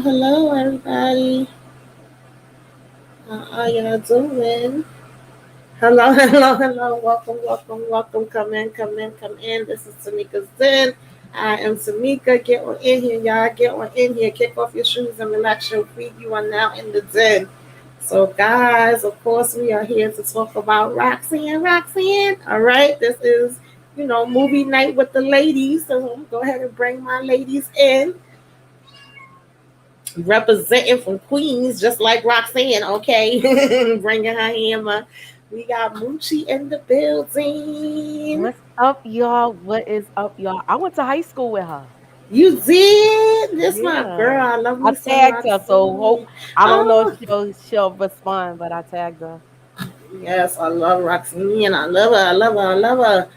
Hello, everybody. How are y'all doing? Hello. Welcome. Come in. This is Tamika's Den. I am Tamika. Get on in here, y'all. Get on in here. Kick off your shoes and relax your feet. You are now in the Den. So, guys, of course, we are here to talk about Roxanne. All right, this is movie night with the ladies. So, I'm gonna go ahead and bring my ladies in. Representing from Queens, just like Roxanne, okay? Bringing her hammer. We got Moochie in the building. What's up, y'all? What is up, y'all? I went to high school with her. You did? This my girl. Yeah. I love I me some tagged her, so Roxanne. I don't know if Oh, she'll respond, but I tagged her. yes, I love Roxanne. I love her.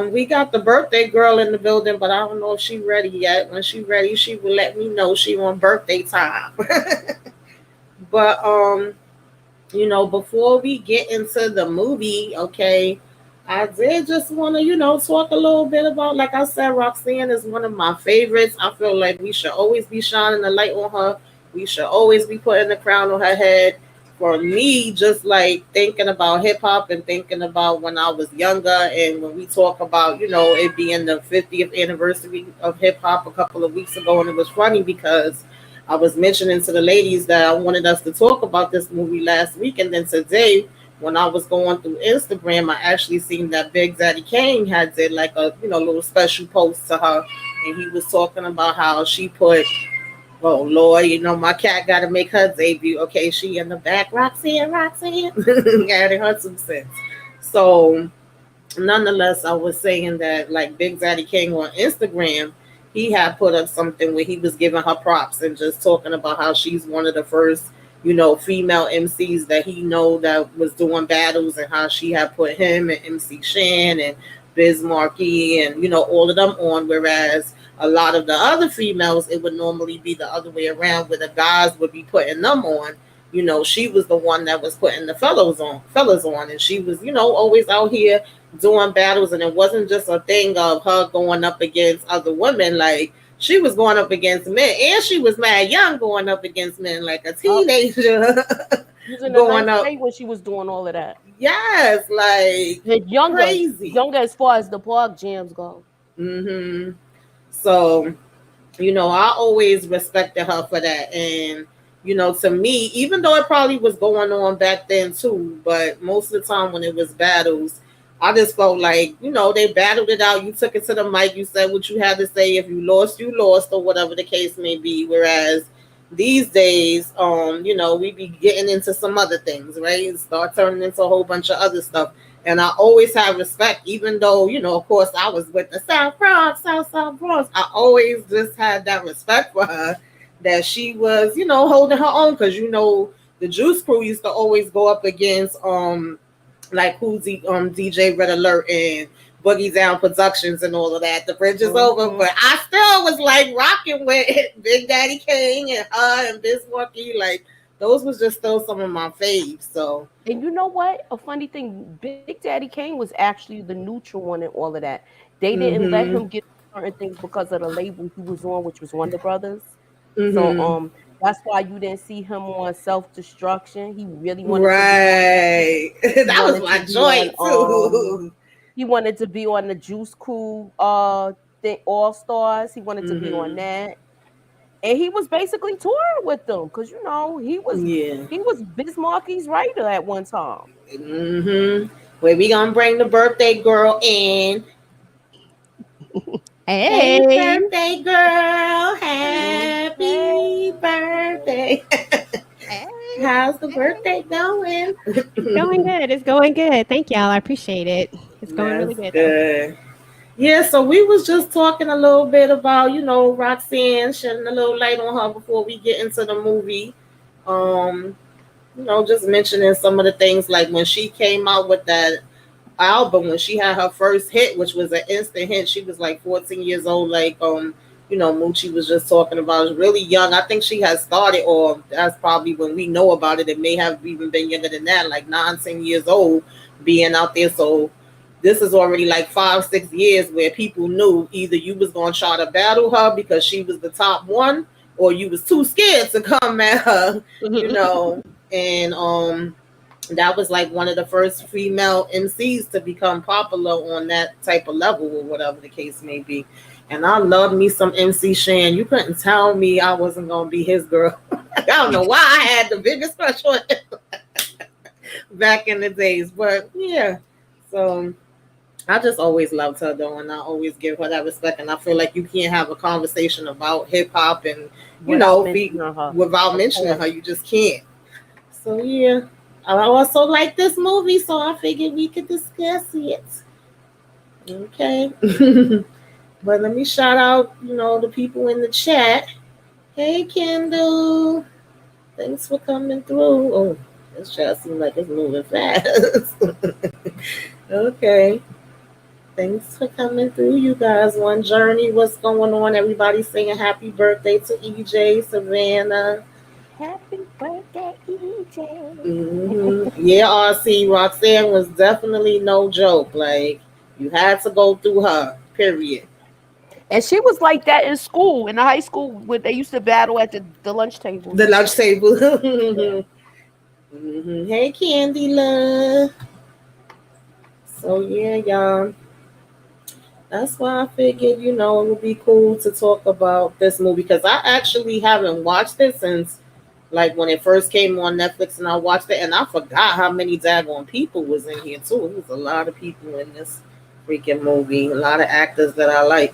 We got the birthday girl in the building, but I don't know if she ready yet. When she ready, she will let me know she on birthday time. But before we get into the movie, okay, I did just want to, talk a little bit about, like I said, Roxanne is one of my favorites. I feel like we should always be shining the light on her. We should always be putting the crown on her head. For me, just like thinking about hip hop and thinking about when I was younger, and when we talk about, it being the 50th anniversary of hip hop a couple of weeks ago, and it was funny because I was mentioning to the ladies that I wanted us to talk about this movie last week, and then today, when I was going through Instagram, I actually seen that Big Daddy Kane had did like a little special post to her, and he was talking about how she put, oh Lord, my cat got to make her debut. Okay, she in the back, Roxanne, adding her 2 cents. So nonetheless, I was saying that like Big Daddy King on Instagram, he had put up something where he was giving her props and just talking about how she's one of the first, female MCs that he know that was doing battles, and how she had put him and MC Shan and Biz Markie and all of them on, whereas a lot of the other females, it would normally be the other way around, where the guys would be putting them on. She was the one that was putting the fellas on, and she was, always out here doing battles, and it wasn't just a thing of her going up against other women. Like, she was going up against men, and she was mad young going up against men, like a Oh, teenager. she was in the Going ninth up. grade when she was doing all of that. Yes, like And younger, crazy. younger as far as the park jams go. Hmm. So, I always respected her for that. And, to me, even though it probably was going on back then too, but most of the time when it was battles, I just felt like, they battled it out. You took it to the mic, you said what you had to say. If you lost, or whatever the case may be. Whereas these days, we be getting into some other things, right? And start turning into a whole bunch of other stuff. And I always have respect, even though, of course, I was with the South Bronx. I always just had that respect for her, that she was, holding her own. Because, the Juice Crew used to always go up against, like DJ Red Alert and Boogie Down Productions and all of that. The bridge is over. Hmm. But I still was like rocking with Big Daddy King and her and Biz Markie. Like, those was just still some of my faves. So, And you know what? A funny thing, Big Daddy Kane was actually the neutral one in all of that. They didn't let mm-hmm. him get certain things because of the label he was on, which was Wonder Brothers. So Mm-hmm. That's why you didn't see him on Self Destruction. He really wanted to be on that. Right. He That was wanted to my be on joint too. he wanted to be on the Juice Crew thing, All Stars. He wanted to be on Hmm. that. And he was basically touring with them because Yeah. he was Bismarck's writer at one time. Hmm. Where we gonna bring the birthday girl in? Hey, Hey, birthday girl. Happy Birthday. birthday. hey, How's the hey. birthday going? It's going good. It's going good. Thank y'all. I appreciate it. It's going really That's good though. good. Yeah, so we was just talking a little bit about, Roxanne, shedding a little light on her before we get into the movie. Um, just mentioning some of the things like when she came out with that album, when she had her first hit, which was an instant hit. She was like 14 years old, like Moochie was just talking about. She was really young. I think she had started, or that's probably when we know about it. It may have even been younger than that, like 9, 10 years old, being out there. So this is already like 5, 6 years where people knew either you was gonna try to battle her because she was the top one, or you was too scared to come at her, you know. And that was like one of the first female MCs to become popular on that type of level or whatever the case may be. And I love me some MC Shan. You couldn't tell me I wasn't gonna be his girl. I don't know why I had the biggest crush on him back in the days, but yeah. So I just always loved her though, and I always give her that respect. And I feel like you can't have a conversation about hip hop and Without mentioning her. without Of mentioning course. her. You just can't. So yeah, I also like this movie, so I figured we could discuss it. Okay. But let me shout out, the people in the chat. Hey, Kendall. Thanks for coming through. Oh, this chat seems like it's moving fast. Okay. Thanks for coming through, you guys. One journey. What's going on? Everybody singing happy birthday to EJ, Savannah. Happy birthday, EJ. Yeah, RC Roxanne was definitely no joke. Like you had to go through her. Period. And she was like that in school, in the high school, when they used to battle at the lunch tables. The lunch table. Yeah. Hey, Candy Love. So yeah, y'all. That's why I figured, it would be cool to talk about this movie because I actually haven't watched it since like when it first came on Netflix, and I watched it, and I forgot how many daggone people was in here too. It was a lot of people in this freaking movie, a lot of actors that I like.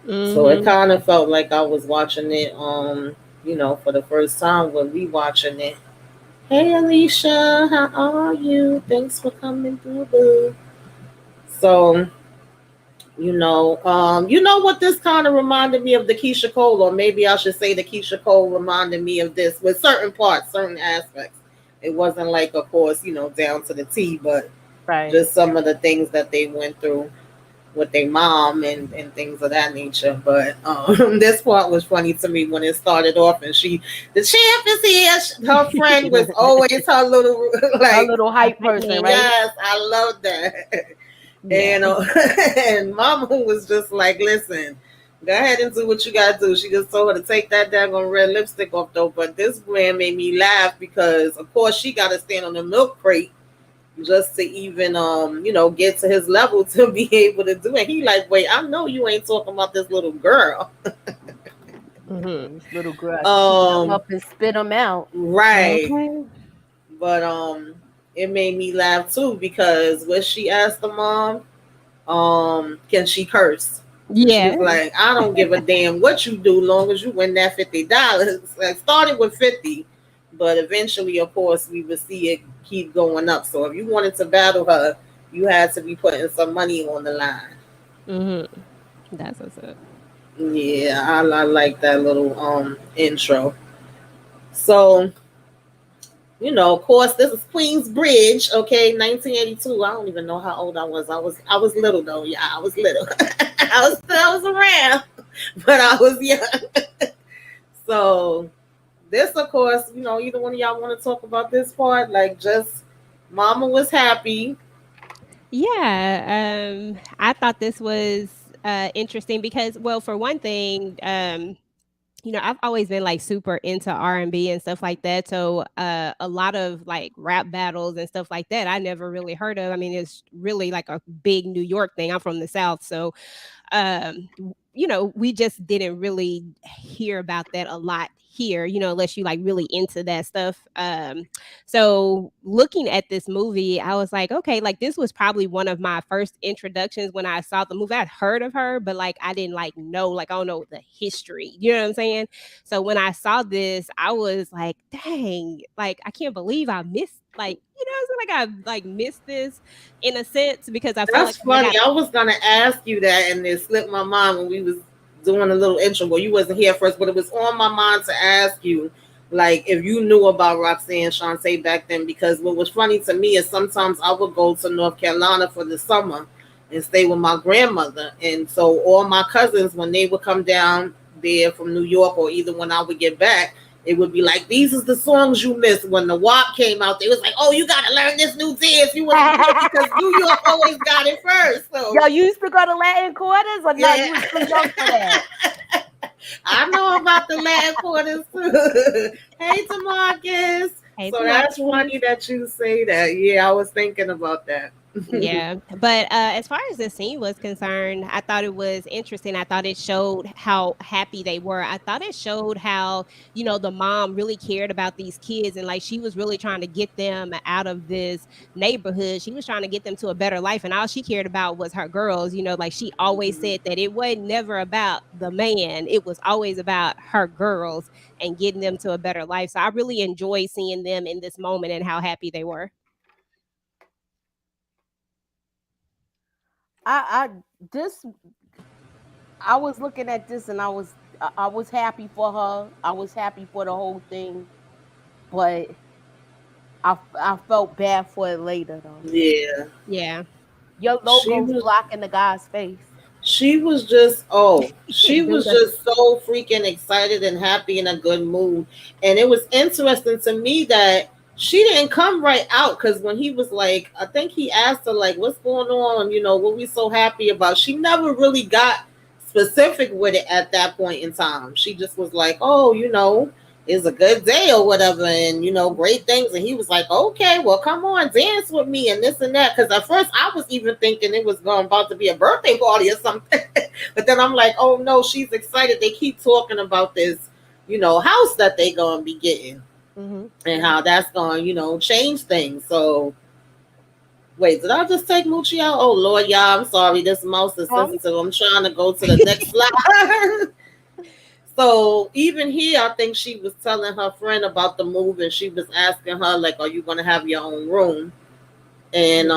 So it Hmm. kind of felt like I was watching it, for the first time when we watching it. Hey Alicia, how are you? Thanks for coming through, boo. So what this kind of reminded me of the Keisha Cole, or maybe I should say the Keisha Cole reminded me of this with certain parts, certain aspects. It wasn't like, of course, down to the T, but Right. just some of the things that they went through with their mom and things of that nature. But this part was funny to me when it started off, and the champ is here. Her friend was always her little Her like, little hype person, Man. right? yes, I love that. Yeah. And and Mama was just like, listen, go ahead and do what you gotta do. She just told her to take that daggone red lipstick off though. But this man made me laugh because of course she gotta stand on the milk crate just to even get to his level to be able to do it. He like, wait, I know you ain't talking about this little girl. Hmm. This little girl chewed them Um up and spit them out. right. Okay. But it made me laugh too because when she asked the mom, can she curse? And she Yeah. was like, I don't give a damn what you do, long as you win that $50. Like started with 50, but eventually, of course, we would see it keep going up. So if you wanted to battle her, you had to be putting some money on the line. Hmm. That's what's up. Yeah, I like that little intro. So of course, this is Queensbridge, okay, 1982. I don't even know how old I was. I was little though. Yeah, I was little. I was around, but I was young. So this, of course, either one of y'all want to talk about this part, like just Mama was happy. Yeah. I thought this was interesting because, well, for one thing, I've always been like super into R&B and stuff like that. So a lot of like rap battles and stuff like that, I never really heard of. I mean, it's really like a big New York thing. I'm from the South, so we just didn't really hear about that a lot here, unless you like really into that stuff. So looking at this movie, I was like, okay, like this was probably one of my first introductions when I saw the movie. I'd heard of her, but like I didn't like know, like I don't know the history. You know what I'm saying? So when I saw this, I was like, dang, like I can't believe I missed like it's like I like missed this in a sense because I felt That's like I funny. got I was gonna ask you that, and it slipped my mind when we was doing a little intro. Well, you wasn't here first, but it was on my mind to ask you, like, if you knew about Roxanne Shante back then. Because what was funny to me is sometimes I would go to North Carolina for the summer and stay with my grandmother, and so all my cousins, when they would come down there from New York, or either when I would get back, it would be like, these is the songs you missed. When the WAP came out, they was like, oh, you got to learn this new dance. You want to do it because New York always got it first. So, Yo, you used to go to Latin quarters or not? yeah. You was too young for that. I know about the Latin quarters too. Hey, Tamarcus. hey, So that's Tamarcus. funny that you say that. Yeah, I was thinking about that. Yeah, but as far as the scene was concerned, I thought it was interesting. I thought it showed how happy they were. I thought it showed how, the mom really cared about these kids and like she was really trying to get them out of this neighborhood. She was trying to get them to a better life, and all she cared about was her girls. Like she always said that it wasn't never about the man, it was always about her girls and getting them to a better life. So I really enjoyed seeing them in this moment and how happy they were. I this I was looking at this and I was happy for her. I was happy for the whole thing, but I felt bad for it later though. Yeah. Yeah. Your She logo's was blocking the guy's face. she was just He she can't do was that. just so freaking excited and happy, in a good mood. And it was interesting to me that she didn't come right out, because when he was like, I think he asked her like, what's going on, what we so happy about. She never really got specific with it at that point in time. She just was like, oh, it's a good day or whatever, and great things. And he was like, okay, well, come on, dance with me and this and that. Because at first I was even thinking it was going about to be a birthday party or something. But then I'm like, oh no, she's excited. They keep talking about this, house that they gonna be getting, Mm-hmm. and how that's going, change things. So wait, did I just take Moochie out? Oh Lord, y'all, I'm sorry. This mouse is Um, sensitive. I'm trying to go to the next slide. So even here, I think she was telling her friend about the move, and she was asking her like, "Are you gonna have your own room?" And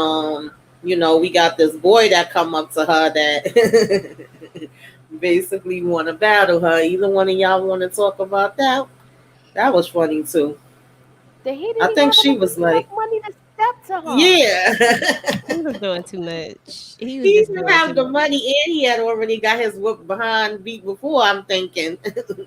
we got this boy that come up to her that basically want to battle her. Either one of y'all want to talk about that? That was funny too. he I didn't even think have she was enough like, money to step to her. "Yeah." He was doing too much. He was He just didn't doing have too the much. money, and he had already got his whoop behind beat before, I'm thinking.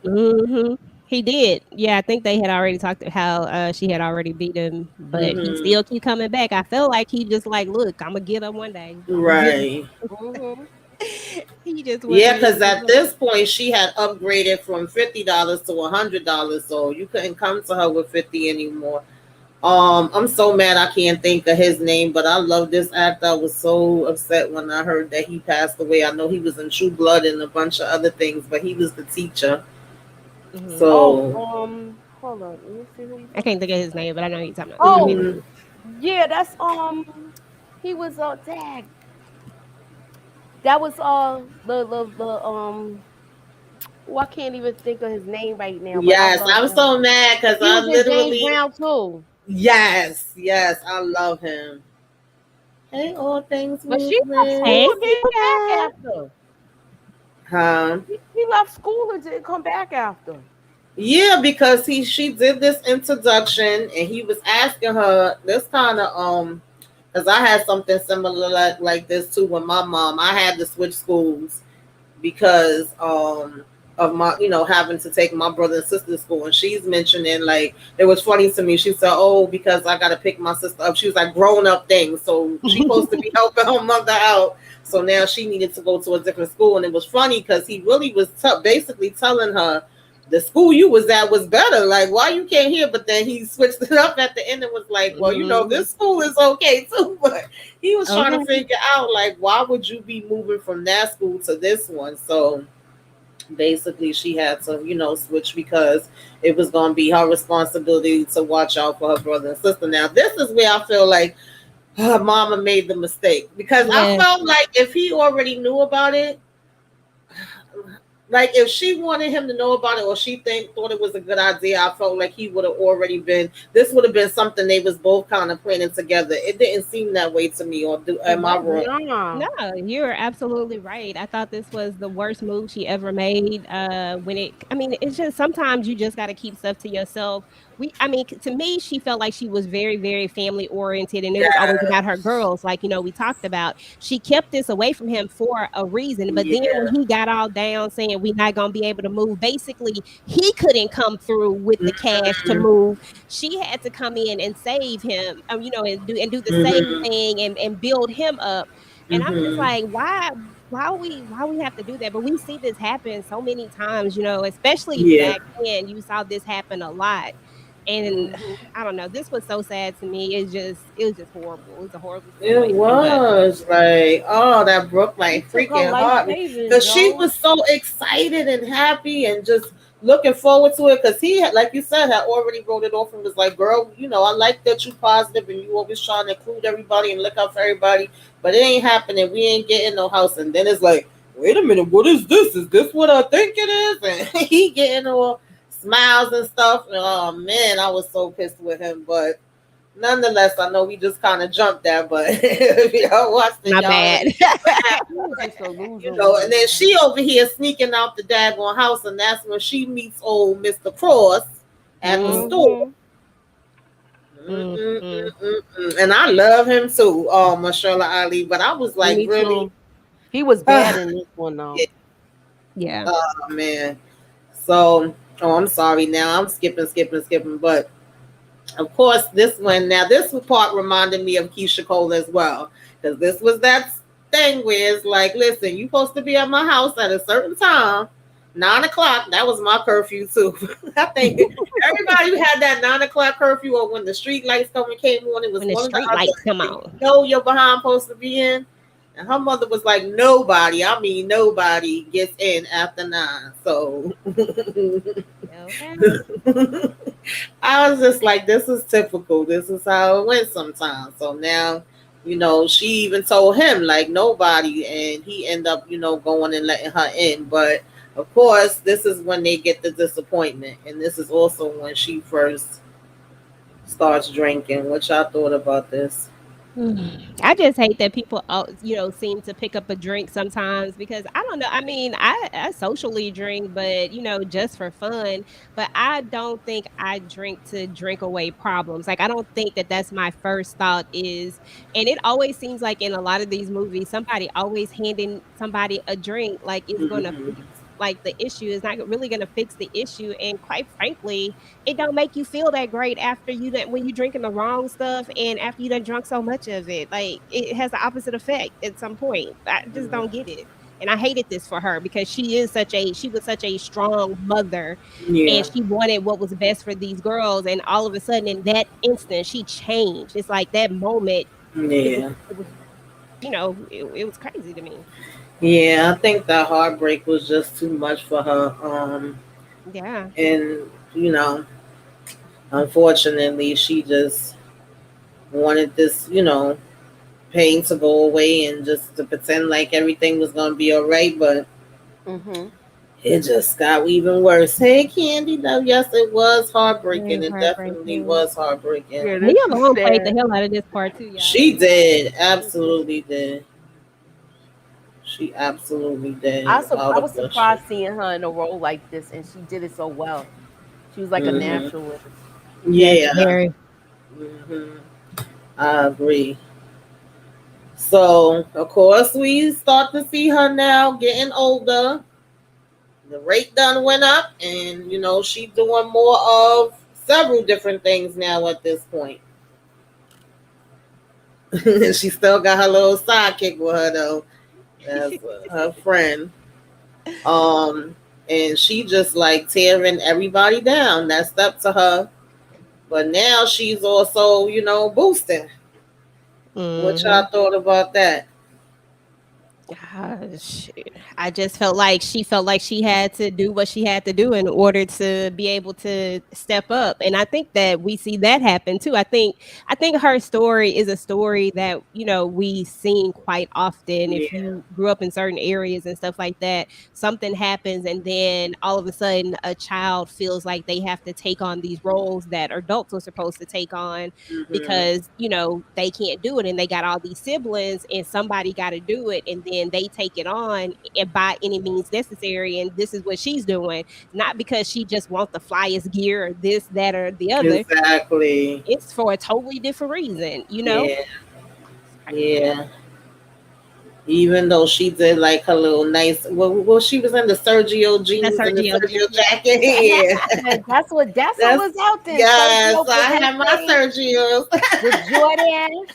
Hmm. He did. Yeah, I think they had already talked to how she had already beat him, but he Hmm. still keep coming back. I felt like he just like, look, I'm gonna get up one day. I'm gonna get Right. up. Mm-hmm. He just Yeah, wasn't ready because to give at up. this point she had upgraded from $50 to $100, so you couldn't come to her with 50 anymore. I'm so mad I can't think of his name, but I love this actor. I was so upset when I heard that he passed away. I know he was in True Blood and a bunch of other things, but he was the teacher. Hmm. Oh, So, hold on. Let me see who you I talking. can't think of his name, but I know you're talking about. I mean, Oh, mhm. yeah, that's he was tag. That was the I can't even think of his name right now, but I Yes, love I'm him. so mad because He I was in James literally, Brown too. yes, yes, I love him. Hey, all things But she left movement. school hey, and didn't come back Tika. after. Huh? He left school and didn't come back after. Yeah, because she did this introduction, and he was asking her this kind of because I had something similar like this too with my mom. I had to switch schools because of my having to take my brother and sister to school, and she's mentioning, like, it was funny to me. She said, oh, because I got to pick my sister up. She was like, grown up things, so she's supposed to be helping her mother out. So now she needed to go to a different school, and it was funny because he really was basically telling her the school you was at was better. Like, why you can't hear? But then he switched it up at the end and was like, well, Mm-hmm. this school is okay too. But he was trying to Okay. figure out, like, why would you be moving from that school to this one? So basically, she had to, switch because it was going to be her responsibility to watch out for her brother and sister. Now, this is where I feel like her mama made the mistake because I Yes. felt like if he already knew about it, like if she wanted him to know about it or she thought it was a good idea, I felt like he would have already been. This would have been something they was both kind of planning together. It didn't seem that way to me. Am I wrong? No, Yeah. you're absolutely right. I thought this was the worst move she ever made. I mean, it's just sometimes you just got to keep stuff to yourself. To me, she felt like she was very, very family oriented, and it was always Yeah, about her girls. Like we talked about, she kept this away from him for a reason. But then when yeah. he got all down saying we're not gonna be able to move, basically he couldn't come through with the cash to Mm-hmm. move. She had to come in and save him, and do the same Mm-hmm. thing and build him up. And I'm just Mm-hmm. like, why we have to do that? But we see this happen so many times, especially Yeah. back then. You saw this happen a lot. And Mm-hmm. I don't know, this was so sad to me. It was just horrible. It was a horrible It situation. But was like, oh, that broke my He took her freaking life heart savings, because she yo. was so excited and happy and just looking forward to it. Because he had, like you said, had already wrote it off and was like, girl, I like that you positive and you always trying to include everybody and look out for everybody, but it ain't happening. We ain't getting no house. And then it's like, wait a minute, what is this? Is this what I think it is? And he getting all smiles and stuff. Oh man, I was so pissed with him, but nonetheless, I know we just kind of jumped there, but if y'all watched it, my y'all bad. already know what He happened. was just a loser And with then it. she over here sneaking out the daggone house, and that's when she meets old Mr. Cross at the store. Mm-hmm. Mm-mm. And I love him too, Mashallah Ali. But I was like, Me really? too. He was bad in this one though. Yeah. Yeah. Oh man. So, I'm sorry. Now I'm skipping. But of course, this part reminded me of Keisha Cole as well. Because this was that thing where it's like, listen, you supposed to be at my house at a certain time. 9 o'clock, that was my curfew too. I think everybody who had that 9 o'clock curfew or when the street lights came on, it was When the one or the street other. lights come And you on. know your behind supposed to be in. And her mother was like, nobody, I mean nobody gets in after 9. So Okay. I was just like, this is typical. This is how it went sometimes. So now, she even told him like nobody, and he ended up, going and letting her in. But of course, this is when they get the disappointment, and this is also when she first starts drinking. What y'all thought about this? I just hate that people, seem to pick up a drink sometimes because I don't know. I mean, I socially drink, but just for fun. But I don't think I drink to drink away problems. Like I don't think that that's my first thought is, and it always seems like in a lot of these movies, somebody always handing somebody a drink like it's gonna Mm-hmm. fix like the issue is not really gonna fix the issue. And quite frankly, it don't make you feel that great after when you drinking the wrong stuff and after you done drunk so much of it. Like it has the opposite effect at some point. I just don't get it. And I hated this for her because she was such a strong mother and Yeah, she wanted what was best for these girls. And all of a sudden in that instant she changed. It's like that moment it was yeah, it was it was crazy to me. yeah. I think that heartbreak was just too much for her. Yeah. And you know, unfortunately, she just wanted this, pain to go away and just to pretend like everything was gonna be all right, but Mm-hmm. it just got even worse. Hey, Candy, though, yes, it was It heartbreaking. was It definitely heartbreaking. was heartbreaking. Yeah, Nia this was Long played the sad. hell out of this part too, y'all. She did, Mhm. absolutely did. She absolutely did, without I a was question. surprised seeing her in a role like this, and she did it so well. She was like a Hmm. naturalist. Yes, Yeah, very. hmm, I agree. So, of course, we start to see her now getting older. The rate done went up, and she doing more of several different things now at this point. She still got her little sidekick with her though. That's her friend. Um, and she just like tearing everybody down that stepped to her. But now she's also, boosting. What Hmm. y'all thought about that? Gosh, I just felt like she had to do what she had to do in order to be able to step up, and I think that we see that happen too. I think her story is a story that we seen quite often. If Yeah. you grew up in certain areas and stuff like that, something happens, and then all of a sudden, a child feels like they have to take on these roles that adults are supposed to take on Mhm. because they can't do it and they got all these siblings and somebody got to do it and then they take it on and by any means necessary, and this is what she's doing, not because she just wants the flyest gear or this, that, or the other. Exactly. It's for a totally different reason. Yeah. It's crazy. Yeah. Even though she did like her little nice, well, she was in the Sergio That's jeans and the Sergio Sergio Jenkins. jacket. Yeah. Yeah, that's what That's was out there. yes. Sergio I had my Pacific, Sergios. the Jordans,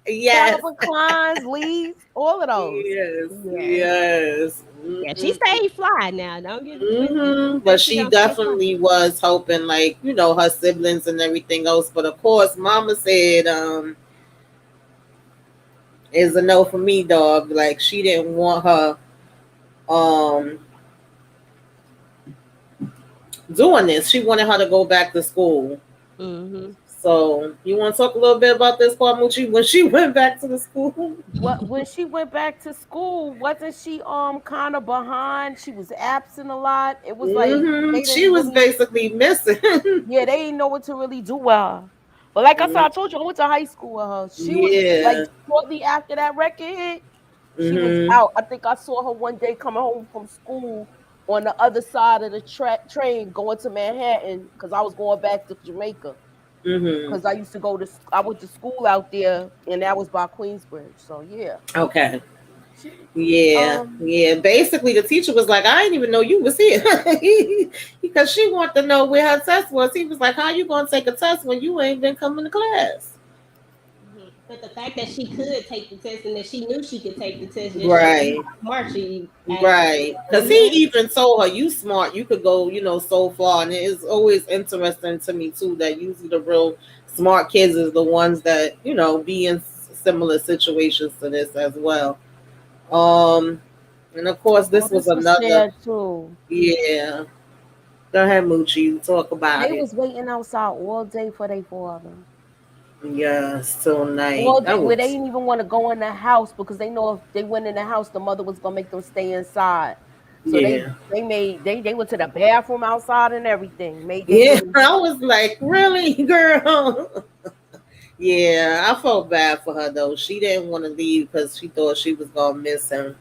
Yes. Calvin Klein's, Lee's, all of those. Yes. Yeah. Yes. Yeah, she stayed fly now. Don't get it twisted. She But definitely she don't stay fly. definitely was helping, like, her siblings and everything else. But of course, Mama said, is a no for me, dog. Like, she didn't want her um doing this. She wanted her to go back to school. Hmm. So, you want to talk a little bit about this, Kwamuchi, when she went back to the school? What when she went back to school, wasn't she kind of behind? She was absent a lot. It was like they She didn't was really, basically missing. yeah, they didn't know what to really do with her. But like I said, Mm, I told you I went to high school with her. She was like yeah. shortly after that record hit, she was Mm-hmm. out. I think I saw her one day coming home from school on the other side of the train going to Manhattan because I was going back to Jamaica Mm-hmm. because I went to school out there and that was by Queensbridge. So yeah, Okay. she Yeah, um yeah. Basically, the teacher was like, "I didn't even know you was here," because she wanted to know where her test was. He was like, "How you gonna take a test when you ain't been coming to class?" Mhm. But the fact that she could take the test and that she knew she could take the test just shows you Right, how smart she actually right. Because he is. even told her, "You smart. You could go, so far." And it is always interesting to me too that usually the real smart kids is the ones that be in similar situations to this as well. Um, and of course, oh, this was this was another. sad too. Yeah. Go ahead, Moochie. Talk about They it. was waiting outside all day for their father. Yes, till night. All day That where they was didn't even want to go in the house because they know if they went in the house, the mother was gonna make them stay inside. So they yeah. they made they went to the bathroom outside and everything. Made they Yeah. little I was like, really, girl? Yeah, I felt bad for her though. She didn't want to leave because she thought she was gonna miss him.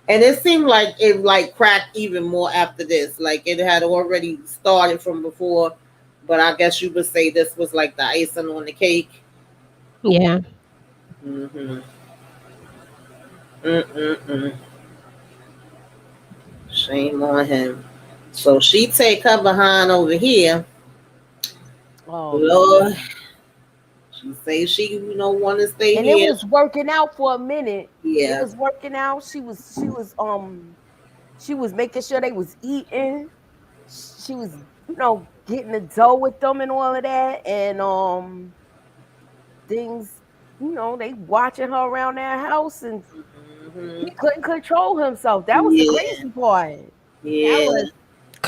And it seemed like it like cracked even more after this. Like it had already started from before, but I guess you would say this was like the icing on the cake. Yeah. Mm-hmm. Mm-mm-mm. Shame on him. So she take her behind over here. oh Lord, man. she say she, want to stay And it here. was working out for a minute. It Yeah. was working out. She was making sure they was eating. She was, getting the dough with them and all of that. And things, they watching her around that house and Hmm. he couldn't control himself. That was the Yeah. crazy part. That Yeah. was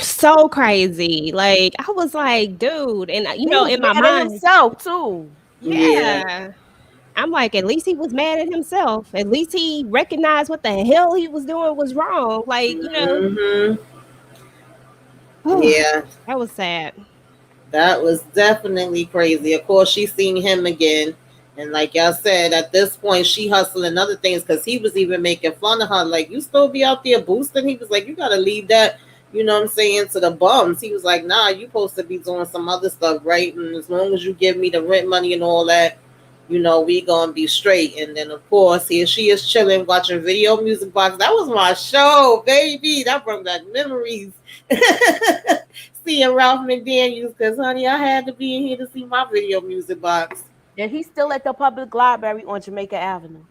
so crazy. Like I was like, dude, and He was in my mad at mind, himself too. Yeah. yeah. I'm like, at least he was mad at himself. At least he recognized what the hell he was doing was wrong. Hmm. Yeah. That was sad. That was definitely crazy. Of course, she seen him again. And like y'all said, at this point, she hustling other things because he was even making fun of her. Like, you still be out there boosting? He was like, you got to leave that, you know what I'm saying, to the bums. He was like, nah, you supposed to be doing some other stuff, right? And as long as you give me the rent money and all that, we going to be straight. And then, of course, here she is chilling, watching Video Music Box. That was my show, baby. That brought back memories. Seeing Ralph McDaniels, because honey, I had to be in here to see my Video Music Box. And he's still at the public library on Jamaica Avenue.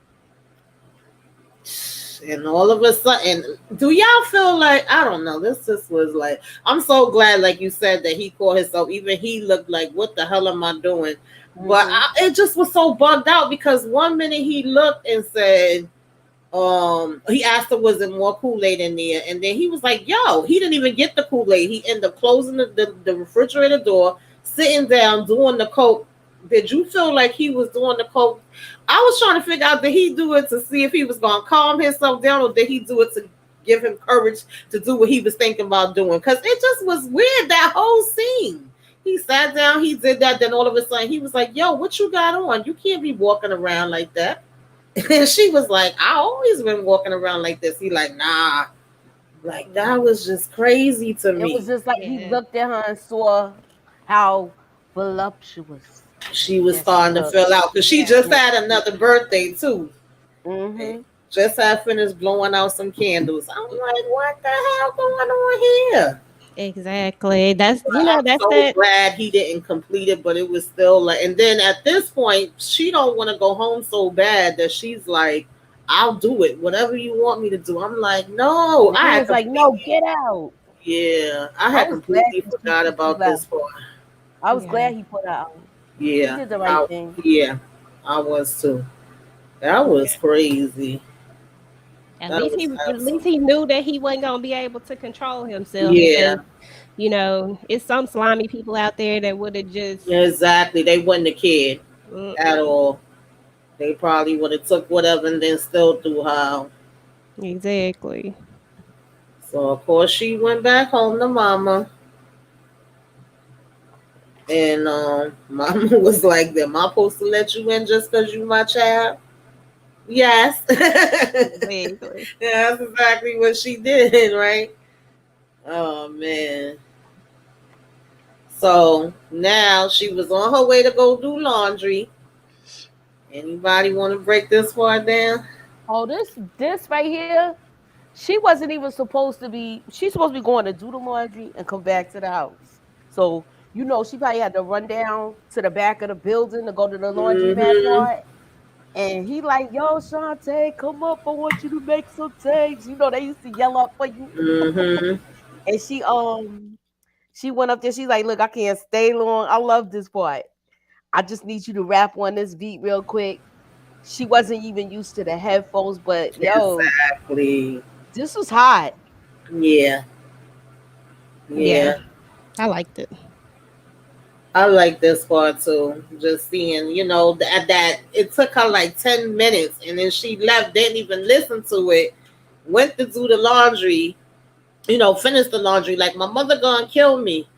And all of a sudden, do y'all feel like, I don't know, this just was like, I'm so glad, like you said, that he caught himself. Even he looked like, what the hell am I doing? But Mm-hmm. it just was so bugged out because one minute he looked and said, he asked her, was it more Kool-Aid in there? And then he was like, yo, he didn't even get the Kool-Aid. He ended up closing the refrigerator door, sitting down, doing the coke. Did you feel like he was doing the coke? I was trying to figure out, did he do it to see if he was going to calm himself down, or did he do it to give him courage to do what he was thinking about doing? Because it just was weird, that whole scene. He sat down, he did that, then all of a sudden he was like, yo, what you got on? You can't be walking around like that. And she was like, I always been walking around like this. He like, nah. Like, that was just crazy to It was me. just like he Yeah. looked at her and saw how voluptuous She was that she starting to looked. fill out because she Yeah. just had another birthday too. Mm-hmm. Just had finished blowing out some candles. I'm like, what the hell going on here? Exactly. That's But I'm that's so that. glad he didn't complete it, but it was still like, and then at this point, she don't want to go home so bad that she's like, I'll do it. Whatever you want me to do. I'm like, no, And I he had was like, "No, completely, get out." yeah, I I had was glad completely that forgot she about left. this part. I was Yeah. glad he put her out. He Yeah, did the right thing. yeah, I was too. That was Yeah. crazy. That was At least absolutely, he knew that he wasn't gonna be able to control himself yeah, because it's some slimy people out there that would have just exactly. They wouldn't have cared at mm-mm. all. They probably would have took whatever and then still threw her out. Exactly. So of course she went back home to mama, and mama was like, "Am I supposed to let you in just because you my child?" Yes. Exactly. Yeah, that's exactly what she did, right? Oh man. So now she was on her way to go do laundry. Anybody want to break this part down? Oh, this right here, she wasn't even supposed to be. She's supposed to be going to do the laundry and come back to the house. So she probably had to run down to the back of the building to go to the laundromat Mm-hmm. part. And he like, yo, Shantae, come up. I want you to make some tapes. They used to yell up for you. Mm-hmm. And she went up there. She's like, look, I can't stay long. I love this part. I just need you to rap on this beat real quick. She wasn't even used to the headphones, but yo, Exactly. this was hot. Yeah. Yeah. Yeah. I liked it. I like this part too. Just seeing, that it took her like 10 minutes, and then she left, didn't even listen to it. Went to do the laundry, finished the laundry. Like, my mother gonna kill me.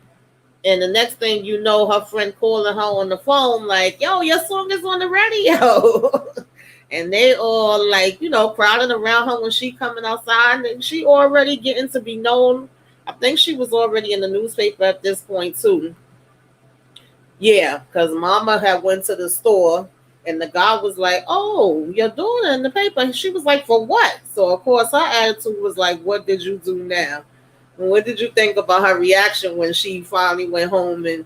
And the next thing you know, her friend calling her on the phone, like, yo, your song is on the radio. And they all like, crowding around her when she coming outside. And she already getting to be known. I think she was already in the newspaper at this point too. Yeah, because mama had went to the store, and the guy was like, oh, your daughter in the paper. And she was like, for what? So of course her attitude was like, what did you do now? What did you think about her reaction when she finally went home and,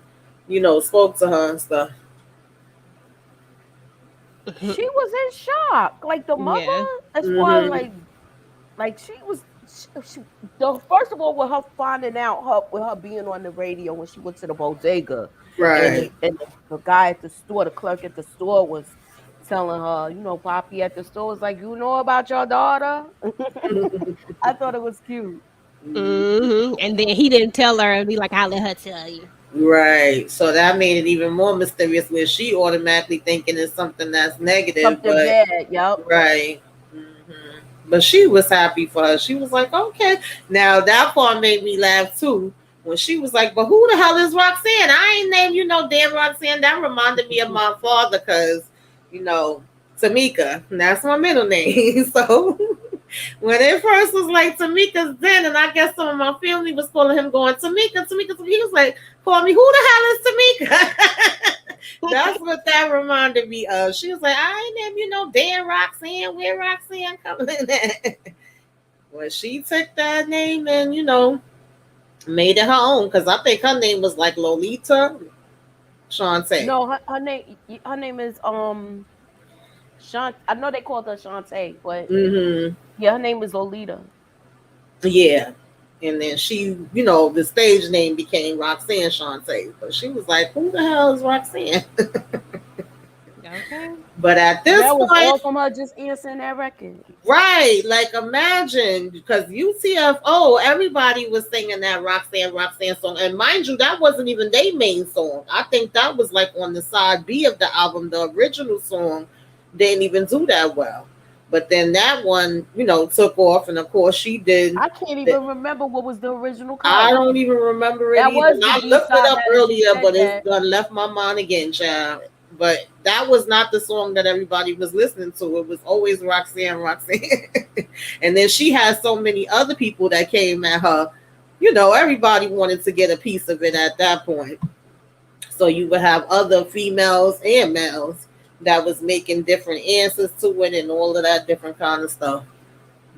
spoke to her and stuff? She was in shock. Like the mother, Yeah. as far as Mm-hmm. like she was the first of all with her finding out her with her being on the radio when she went to the bodega, and Right. the guy at the store, the clerk at the store was telling her, Poppy at the store was like, you know about your daughter. I thought it was cute. And then he didn't tell her and be like, I'll let her tell you. Right. So that made it even more mysterious, where she automatically thinking it's something that's negative, Something but bad. Yep. right. But she was happy for her. She was like, okay. Now that part made me laugh too. When she was like, but who the hell is Roxanne? I ain't named you no damn Roxanne. That reminded me of my father because, you know, Tamika. That's my middle name. So when it first was like Tamika's then, and I guess some of my family was calling him going, Tamika, Tamika, Tamika. He was like, call me, who the hell is Tamika? That's what that reminded me of. She was like, I ain't named you no damn Roxanne. Where Roxanne coming in at? Well, she took that name and, made it her own. Because I think her name was like Lolita Shantae. No, her name is I know they called her Shantae, but Mm-hmm. yeah, her name is Lolita. Yeah. And then she, the stage name became Roxanne Shante. But she was like, who the hell is Roxanne? Okay. But at And this that was point, all from her just answering that record. right, like imagine, because UTFO, everybody was singing that Roxanne Roxanne song. And mind you, that wasn't even their main song. I think that was like on the side B of the album. The original song didn't even do that well. But then that one, took off. And of course, she did. I can't even remember what was the original I cut. don't even remember it That either. was And the I B looked it side. up Now that you earlier, said but it's that, done left my mind again, child. But that was not the song that everybody was listening to. It was always Roxanne, Roxanne. And then she had so many other people that came at her. Everybody wanted to get a piece of it at that point. So you would have other females and males that was making different answers to it and all of that different kind of stuff.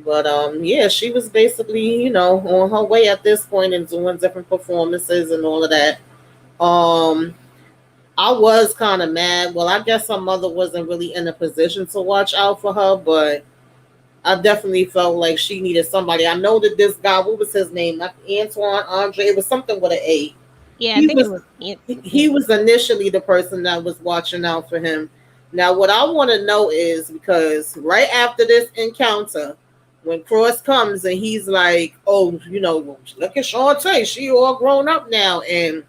But yeah, she was basically, on her way at this point and doing different performances and all of that. Um, I was kind of mad. Well, I guess her mother wasn't really in a position to watch out for her, but I definitely felt like she needed somebody. I know that this guy, what was his name? Like Antoine Andre. It was something with an A. Yeah, I He think it was was he was initially the person that was watching out for him. Now, what I want to know is because right after this encounter, when Cross comes and he's like, "Oh, look at Shantae, she all grown up now," and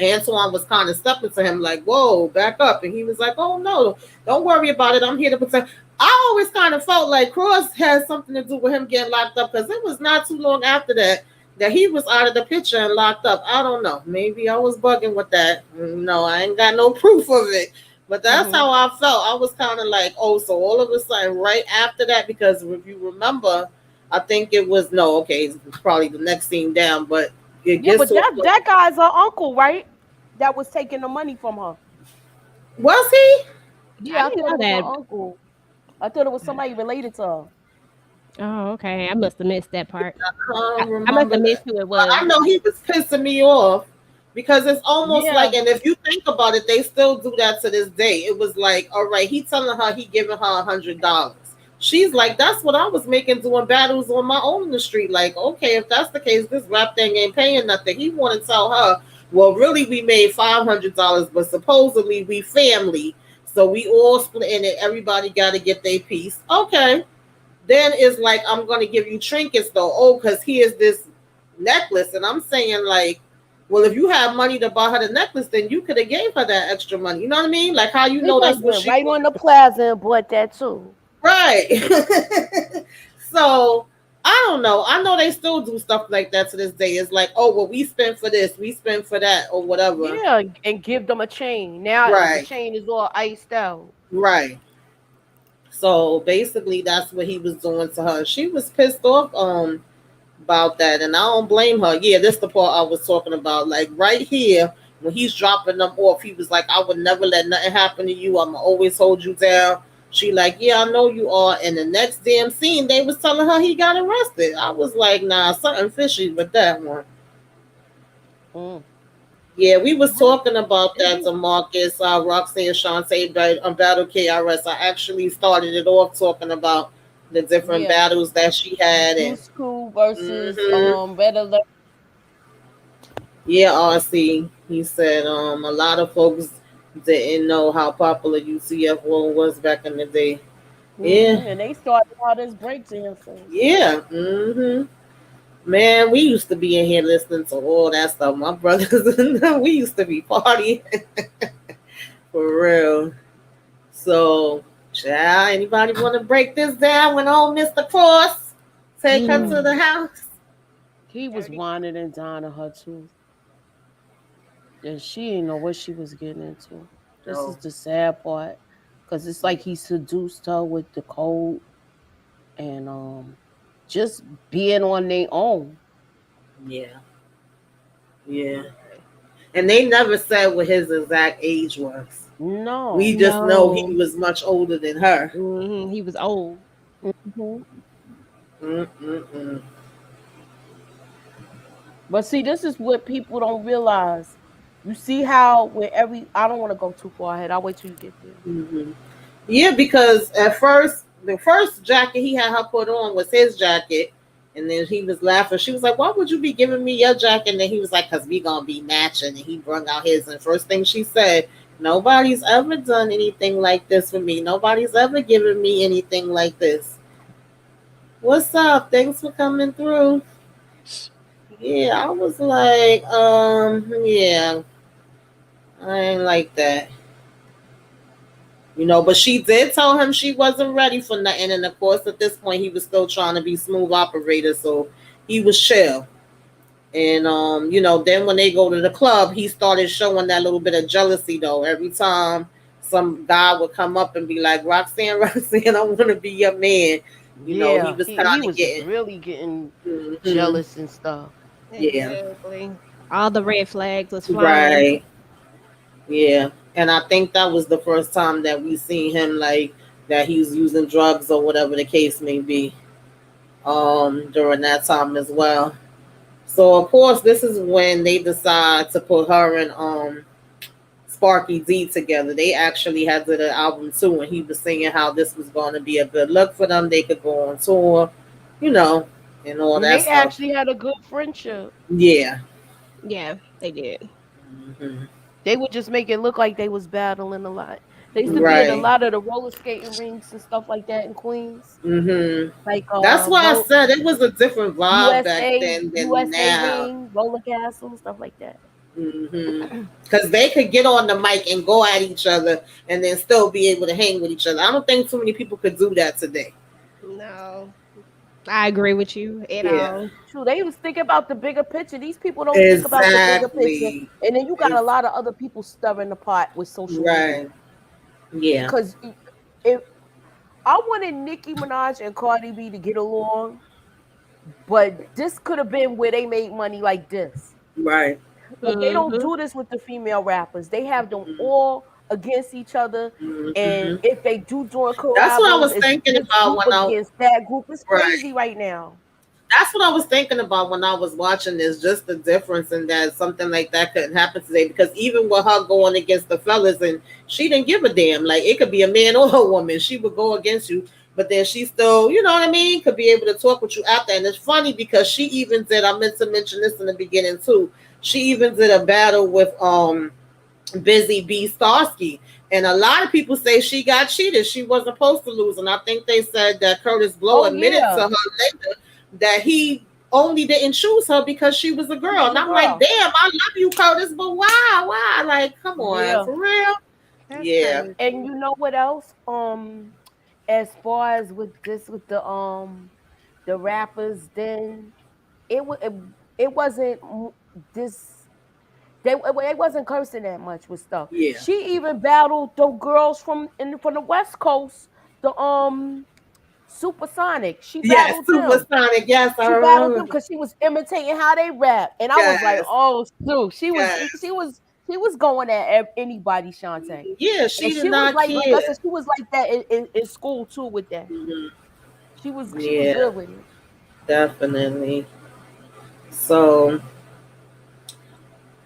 Antoine was kind of stepping to him like, "Whoa, back up," and he was like, "Oh no, don't worry about it. I'm here to protect." I always kind of felt like Cross had something to do with him getting locked up because it was not too long after that he was out of the picture and locked up. I don't know. Maybe I was bugging with that. No, I ain't got no proof of it. But that's hmm how I felt. I was kind of like, oh, so all of a sudden, right after that, because if you remember, I think it was no, okay, it's probably the next scene down, but it yeah, gets but to a that point. guy's her uncle, right? That was taking the money from her. Was he? I Yeah, I didn't thought know it was her that. uncle. I thought it was somebody related to her. Oh, okay. I must have missed that part. I I, don't I must remember have missed that. who it But was. I know he was pissing me off because it's almost Yeah, like, and if you think about it, they still do that to this day. It was like, all right, he telling her he giving her $100. She's like, that's what I was making doing battles on my own in the street. Like, okay, if that's the case, this rap thing ain't paying nothing. He want to tell her, well, really, we made $500, but supposedly we family, so we all splitting it. Everybody got to get their piece. Okay, then it's like I'm gonna give you trinkets though. Oh, because here's this necklace, and I'm saying like, well, if you have money to buy her the necklace, then you could have gave her that extra money. You know what I mean? Like how you he know could that's have what went she right on the wanted, plaza and bought that too. right? So I don't know. I know they still do stuff like that to this day. It's like, oh, well, we spend for this, we spend for that, or whatever. Yeah, and give them a chain. Now the Right, chain is all iced out. right. So basically, that's what he was doing to her. She was pissed off. About that, and I don't blame her. Yeah, this the part I was talking about. Like right here, when he's dropping them off, he was like, "I would never let nothing happen to you. I'ma always hold you down." She like, "Yeah, I know you are." And the next damn scene, they was telling her he got arrested. I was like, "Nah, something fishy with that one." Mm. Yeah, we was Yeah, talking about it that is. to Marcus, Roxanne, Shantae, Battle KRS. I actually started it off talking about the different Yeah, battles that she had, and Juice School versus mhm. Red Alert. Yeah, RC. He said a lot of folks didn't know how popular UCF was back in the day. Yeah, And they started out as breakdancers. yeah. Man, we used to be in here listening to all that stuff. My brothers and them, we used to be partying for real. So, child, anybody want to break this down when old Mr. Cross take her to the Mm. house? He was Dirty. whining and dying her too, and she didn't know what she was getting into. This is No. the sad part, because it's like he seduced her with the code and just being on their own. Yeah, yeah. And they never said what his exact age was. We No. just know he No. was much older than her. He was old. hmm Mm-mm-mm. But see, this is what people don't realize. You see how when every I don't want to go too far ahead. I'll wait till you get there. Mm-hmm. Yeah, because at first, the first jacket he had her put on was his jacket. And then he was laughing. She was like, "Why would you be giving me your jacket?" And then he was like, "Cause we gonna be matching." And he brought out his. And first thing she said, "Nobody's ever done anything like this for me. Nobody's ever given me anything like this." What's up? Thanks for coming through. Yeah, I was like, yeah, I ain't like that. But she did tell him she wasn't ready for nothing. And of course, at this point, he was still trying to be smooth operator, so he was chill. And then when they go to the club, he started showing that little bit of jealousy though. Every time some guy would come up and be like, "Roxanne, Roxanne, I want to be your man." He Yeah, was kind he of was just getting. really getting Hmm. jealous and stuff. Yeah. Exactly. All the red flags was flying. Right. Yeah. And I think that was the first time that we seen him like that he was using drugs or whatever the case may be. During that time as well. So of course, this is when they decide to put her and Sparky D together. They actually had did an album too, and he was singing how this was going to be a good look for them. They could go on tour, you know, and all And that they stuff. actually had a good friendship. Yeah. Yeah, they did. Hmm. They would just make it look like they was battling a lot. They used to be in a Right. lot of the roller skating rinks and stuff like that in Queens, Hmm. like That's why I said it was a different vibe back then than USA now. ring, roller castle, stuff like that. Because they could get on the mic and go at each other and then still be able to hang with each other. I don't think too many people could do that today. No, I agree with you at Yeah. all. True, they was thinking about the bigger picture. These people don't think about the bigger picture, Exactly. and then you got a It's lot of other people stirring the pot with social media. right. Yeah. Because if I wanted Nicki Minaj and Cardi B to get along, but this could have been where they made money like this. Right. But they don't Hmm. do this with the female rappers. They have them all against each other. And Mm-hmm. if they do join That's what I collabos, was it's thinking this about group when I against that group. It's right. crazy right now. That's what I was thinking about when I was watching this. Just the difference in that something like that couldn't happen today. Because even with her going against the fellas, and she didn't give a damn. Like it could be a man or a woman, she would go against you. But then she still, you know what I mean, could be able to talk with you after. And it's funny because she even did. I meant to mention this in the beginning too. She even did a battle with Busy B Starsky. And a lot of people say she got cheated. She wasn't supposed to lose. And I think they said that Curtis Blow Oh admitted to yeah, her later that he only didn't choose her because she was a she girl. was And a I'm like, girl. damn, I love you, Curtis, but why? Why? Like, come on, Yeah. for real? That's Yeah. And crazy. you know what else? As far as with the rappers, then it wasn't this they wasn't cursing that much with stuff. Yeah. She even battled the girls from the West Coast, the Supersonic. She Yes, battled them. Supersonic. Yes, I She battled them remember. because she was imitating how they rap, and I was like, Yes. oh shoot, Yes. she was going at anybody, Shantae. Yeah, And she did she was not like I said, care. she was like that in school too with that. Hmm. She was Yeah, good with it. definitely. So,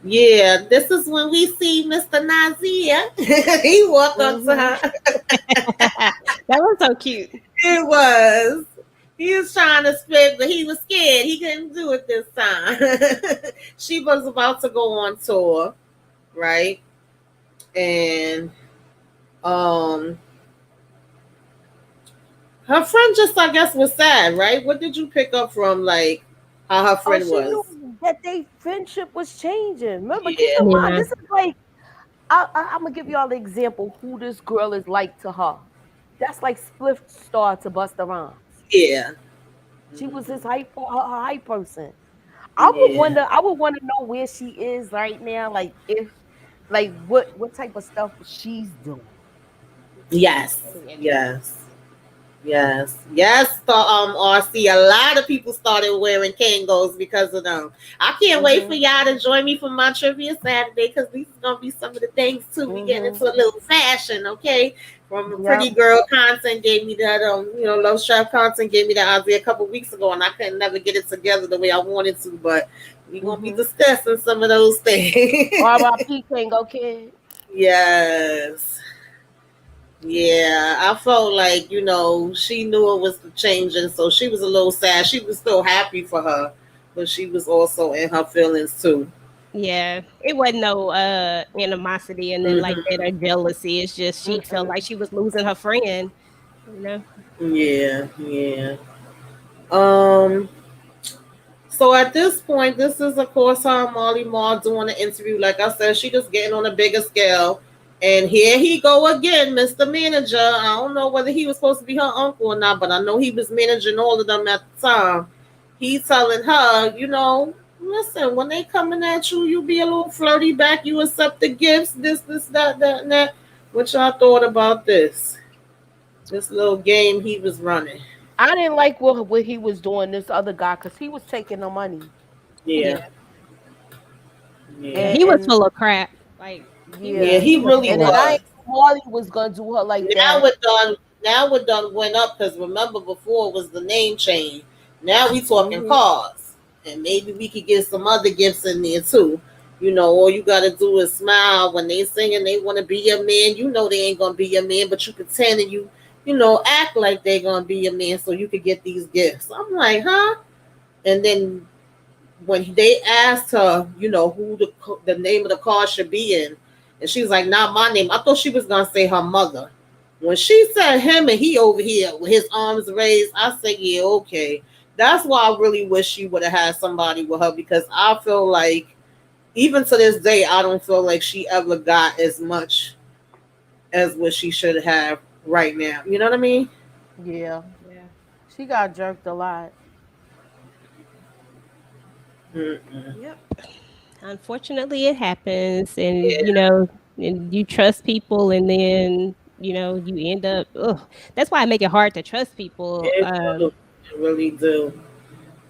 yeah, this is when we see Mr. Nazir. He walked up to Hmm. her. That was so cute. It was. He was trying to spit, but he was scared. He couldn't do it this time. She was about to go on tour, right? And um her friend just I guess was sad, right? What did you pick up from like how her Oh, friend she was? knew that their friendship was changing. Remember, keep Yeah. in mind, Yeah. this is like I'm gonna give y'all the example who this girl is like to her. That's like Spliff Star to Busta Rhymes. Yeah. She was Mhm. his her hype person. Yeah. I would want to know where she is right now, like if like what type of stuff she's doing. Yes. Yeah. Yes. Yes, yes. So, RC, a lot of people started wearing Kangos because of them. I can't wait for Mhm. y'all to join me for my trivia Saturday because these are gonna be some of the things too. We getting Mhm. into a little fashion, okay? From a Yep. pretty girl content gave me that Love Chef content gave me that idea a couple weeks ago, and I couldn't never get it together the way I wanted to. But we gonna be Mhm. discussing some of those things. R.I.P. Kango Kid. Yes. Yeah, I felt like, she knew it was changing, so she was a little sad. She was still happy for her, but she was also in her feelings too. Yeah, it wasn't no animosity and then like that Hmm. or jealousy. It's just she felt like she was losing her friend, you know. Yeah, yeah. Um, so at this point, this is of course her Molly Maul doing an interview. Like I said, she just getting on a bigger scale. And here he go again, Mr. Manager. I don't know whether he was supposed to be her uncle or not, but I know he was managing all of them at the time. He telling her, listen, when they coming at you, you be a little flirty back. You accept the gifts, this, that, and that. What y'all thought about this? This little game he was running. I didn't like what he was doing, this other guy, because he was taking the money. Yeah, Yeah, yeah, yeah, he was And full of crap. Like yeah. yeah. He really And then I was. ain't know Marley was gonna do her like Now that. it done. Now it done went up because remember before it was the name change. Now we talking Hmm. cars, and maybe we could get some other gifts in there too. All you gotta do is smile when they singing. They want to be your man. You know they ain't gonna be your man, but you pretend and act like they gonna be your man so you could get these gifts. I'm like, huh? And then when they asked her, who the name of the car should be in, and she was like, "Not my name." I thought she was gonna say her mother. When she said him and he over here with his arms raised, I said, "Yeah, okay." That's why I really wish she would have had somebody with her because I feel like even to this day, I don't feel like she ever got as much as what she should have right now. You know what I mean? Yeah. yeah, She got jerked a lot. Mm-mm. yep. Unfortunately, it happens, and Yeah, and you trust people, and then you end up. Ugh. That's why I make it hard to trust people. it do. It really do.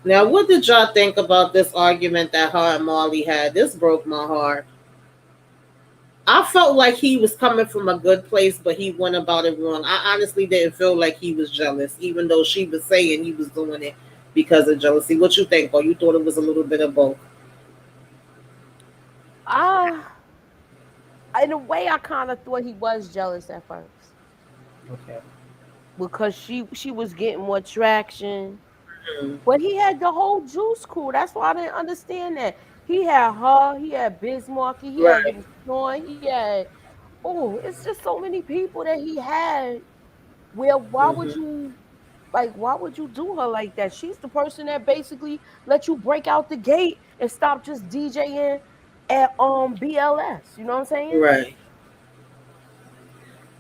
Now, what did y'all think about this argument that her and Marley had? This broke my heart. I felt like he was coming from a good place, but he went about it wrong. I honestly didn't feel like he was jealous, even though she was saying he was doing it because of jealousy. What you think? Or you thought it was a little bit of both? Ah, in a way, I kind of thought he was jealous at first Okay. because she was getting more traction. Mhm. But he had the whole juice crew. That's why I didn't understand that. He had her, he had Bismarck, he had Right. Lil Sean, he had, oh, it's just so many people that he had. Where why would Hmm. you why would you do her like that? She's the person that basically let you break out the gate and stop just DJing at BLS. You know what I'm saying? Right.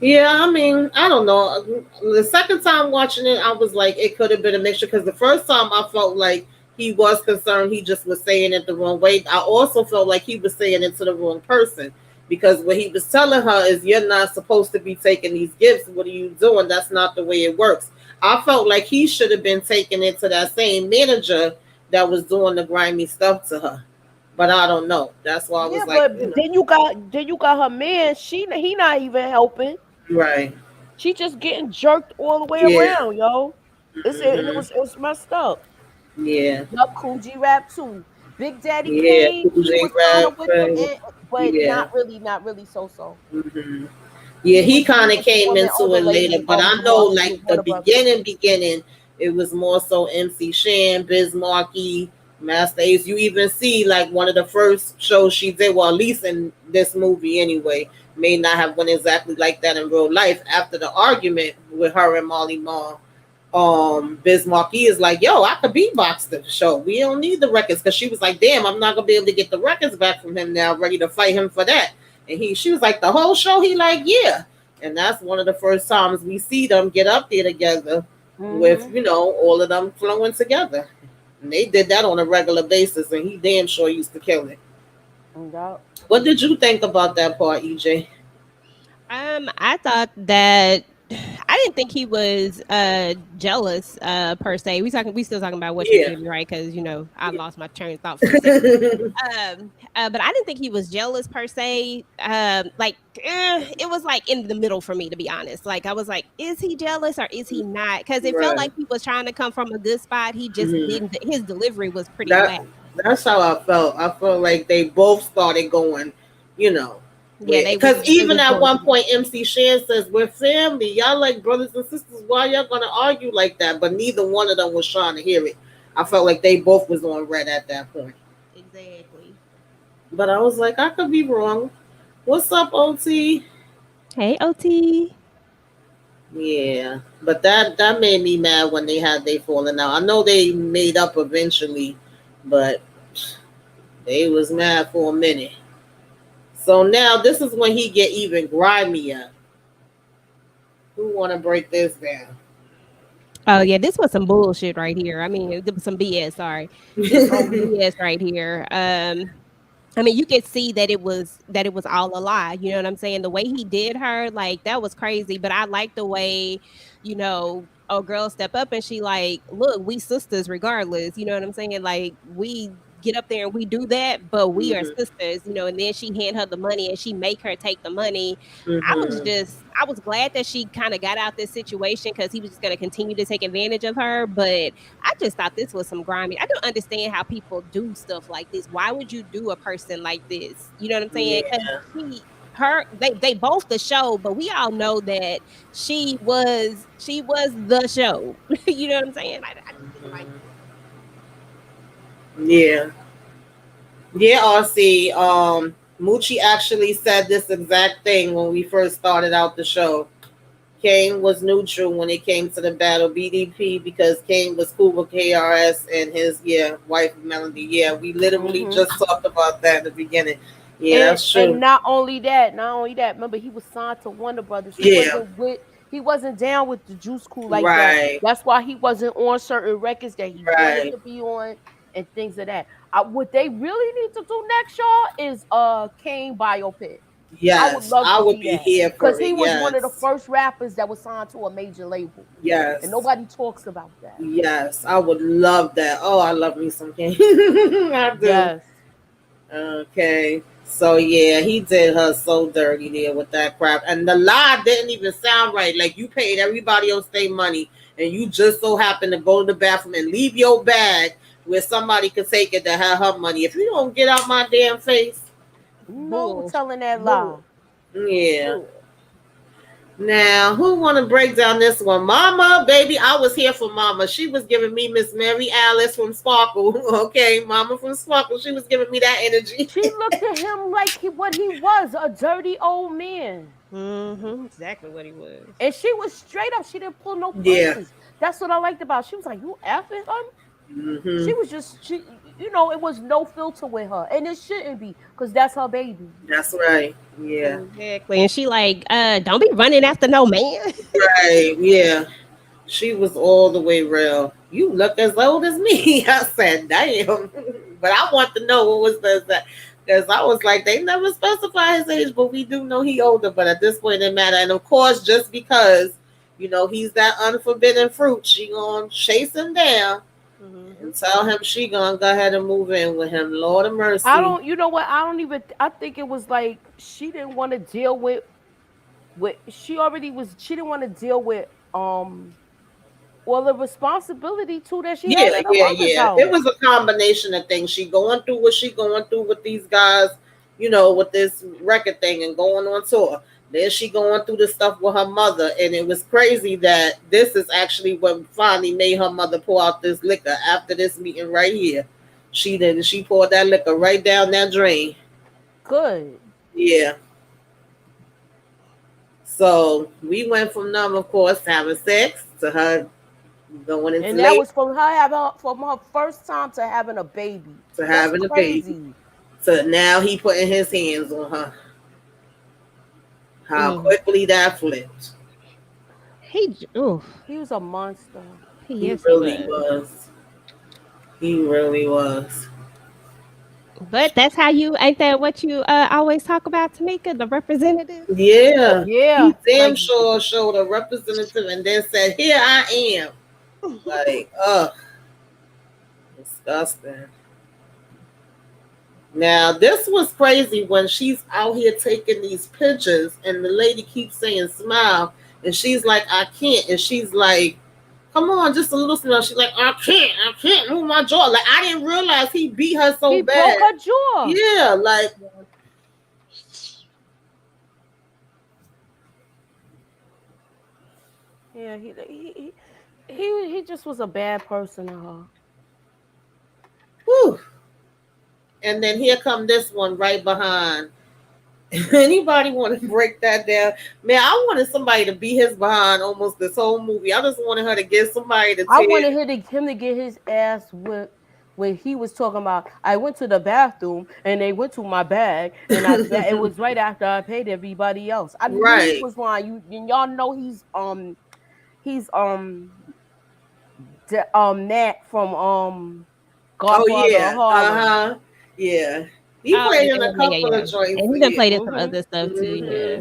Yeah, I mean, I don't know. The second time watching it, I was like, it could have been a mixture because the first time I felt like he was concerned, he just was saying it the wrong way. I also felt like he was saying it to the wrong person because what he was telling her is, you're not supposed to be taking these gifts. What are you doing? That's not the way it works. I felt like he should have been taking it to that same manager that was doing the grimy stuff to her. But I don't know. That's why I Yeah, was like, but then you got her man. He not even helping. right. She just getting jerked all the way Yeah. around, yo. Hmm. It's messed up. Yeah. Yup, Coogee Rap too. Big Daddy Yeah, Kane, Cool he J was kind of Rap. with them, but Yeah. not really so. Hmm. Yeah, he He kind of was came forming into other it later, label, but I know DeMarco like with the Warner Brothers. beginning, it was more so MC Shan, Biz Markie, Master Ace. You even see like one of the first shows she did, well, at least in this movie anyway, may not have went exactly like that in real life. After the argument with her and Molly Mall, Biz Markie is like, yo, I could beatbox the show. We don't need the records because she was like, damn, I'm not gonna be able to get the records back from him now. Ready to fight him for that. And she was like, the whole show. He like, yeah. And that's one of the first times we see them get up there together with Mm-hmm. all of them flowing together. And they did that on a regular basis, and he damn sure used to kill it. Yup. What did you think about that part, EJ? I thought that I didn't think he was jealous per se. We still talking about what you Yeah. baby, right? Because I Yeah. lost my train of thought for a second. But I didn't think he was jealous per se. It was like in the middle for me, to be honest. Like I was like, is he jealous or is he not? Because it felt Right. like he was trying to come from a good spot. He just Hmm. didn't. His delivery was pretty whack. That's how I felt. I felt like they both started going, you know. Yeah, Because they even was at going one through that. point, MC Shan says, "We're family. Y'all like brothers and sisters. Why y'all gonna argue like that?" But neither one of them was trying to hear it. I felt like they both was on red at that point. Exactly. But I was like, I could be wrong. What's up, OT? Hey, OT. Yeah, but that made me mad when they had they falling out. I know they made up eventually, but they was mad for a minute. So now this is when he get even grimier. Who want to break this down? Oh yeah, this was some bullshit right here. I mean, it was some BS. Sorry, this was some BS right here. I mean, you could see that it was all a lie. You know what I'm saying? The way he did her, like that was crazy. But I like the way, a girl step up and she like, look, we sisters regardless. You know what I'm saying? Like we get up there and we do that, but we are Mhm, sisters. And then she hand her the money and she make her take the money. mhm. I was glad that she kind of got out this situation because he was just going to continue to take advantage of her. But I just thought this was some grimy. I don't understand how people do stuff like this. Why would you do a person like this? You know what I'm saying? Because Yeah, they both the show, but we all know that she was the show. You know what I'm saying? I just didn't like mhm. Yeah, yeah. RC. Moochie actually said this exact thing when we first started out the show. Kane was neutral when it came to the battle BDP because Kane was cool with KRS and his wife Melody. Yeah, we literally Hmm. just talked about that in the beginning. Yeah, that's And true. not only that, remember he was signed to Warner Brothers. Yeah, He wasn't down with the Juice Crew like that. right, That's why he wasn't on certain records that he wanted right. to be on and things of that. What they really need to do next, y'all, is Kane biopic. I would Yes, love I to would see be that here because for he it. was one of the Yes, first rappers that was signed to a major label, and yes, nobody talks about that. yes. I would love that. Oh, I love me some Kane. I do. Yes. Okay. So yeah, he did her so dirty there with that crap. And the lie didn't even sound right. Like you paid everybody else their money and you just so happen to go to the bathroom and leave your bag where somebody could take it to have her money. If you don't get out my damn face. No bull. telling that Bull. lie. Yeah. Bull. Now, who want to break down this one? Mama, baby, I was here for Mama. She was giving me Miss Mary Alice from Sparkle. Okay, Mama from Sparkle. She was giving me that energy. She looked at him like what he was, a dirty old man. Exactly what he was. And she was straight up. She didn't pull no Yeah. punches. That's what I liked about. She was like, "You effing him." Hmm. She was just it was no filter with her, and it shouldn't be because that's her baby. That's right. Yeah. Exactly. And she like, don't be running after no man. Right. Yeah. She was all the way real. You look as old as me. I said, damn. But I want to know what was the because I was like, they never specify his age, but we do know he older. But at this point, it didn't matter. And of course, just because he's that unforbidden fruit, she gonna chase him down Hmm. and tell him she gonna go ahead and move in with him. Lord of I mercy. don't. You know what? I don't even. I think it was like she didn't want to deal with. She already was. She didn't want to deal with well the responsibility too that she had Yeah, at her yeah, mother's yeah. It house. was a combination of things. She going through what she going through with these guys, with this record thing and going on tour. Then she going through the stuff with her mother, and it was crazy that this is actually what finally made her mother pour out this liquor after this meeting right here. She poured that liquor right down that drain. Good. Yeah. So we went from them, of course, having sex to her going into And that late was from her first time to having a baby. to That's having a baby. crazy. So now he putting his hands on her. How Mm. quickly that flipped. Oh, He was a monster. He yes, he really was. was. He really was. But that's how you ain't that what you always talk about, Tamika, the representative. Yeah. He Yeah, damn like sure showed a representative and then said, "Here I am." Like, ugh, disgusting. Now, this was crazy when she's out here taking these pictures and the lady keeps saying smile and she's like, I can't. And she's like, come on, just a little smile. She's like, I can't move my jaw. Like, I didn't realize he beat her so he broke bad. her jaw. Yeah, like, Yeah, he just was a bad person to her. Whew. And then here come this one right behind. Anybody want to break that down? Man, I wanted somebody to be his behind almost this whole movie. I just wanted her to get somebody to I tear. wanted him to get his ass whipped when he was talking about I went to the bathroom and they went to my bag and it was right after I paid everybody else. I knew he Right. was lying. Y'all know he's Nat from Oh Godfather of yeah. Harlem. Uh-huh. Yeah. He Oh played yeah, in a yeah, couple yeah. of joints And he done here. played in some Mhm. other stuff too. Hmm. Yeah.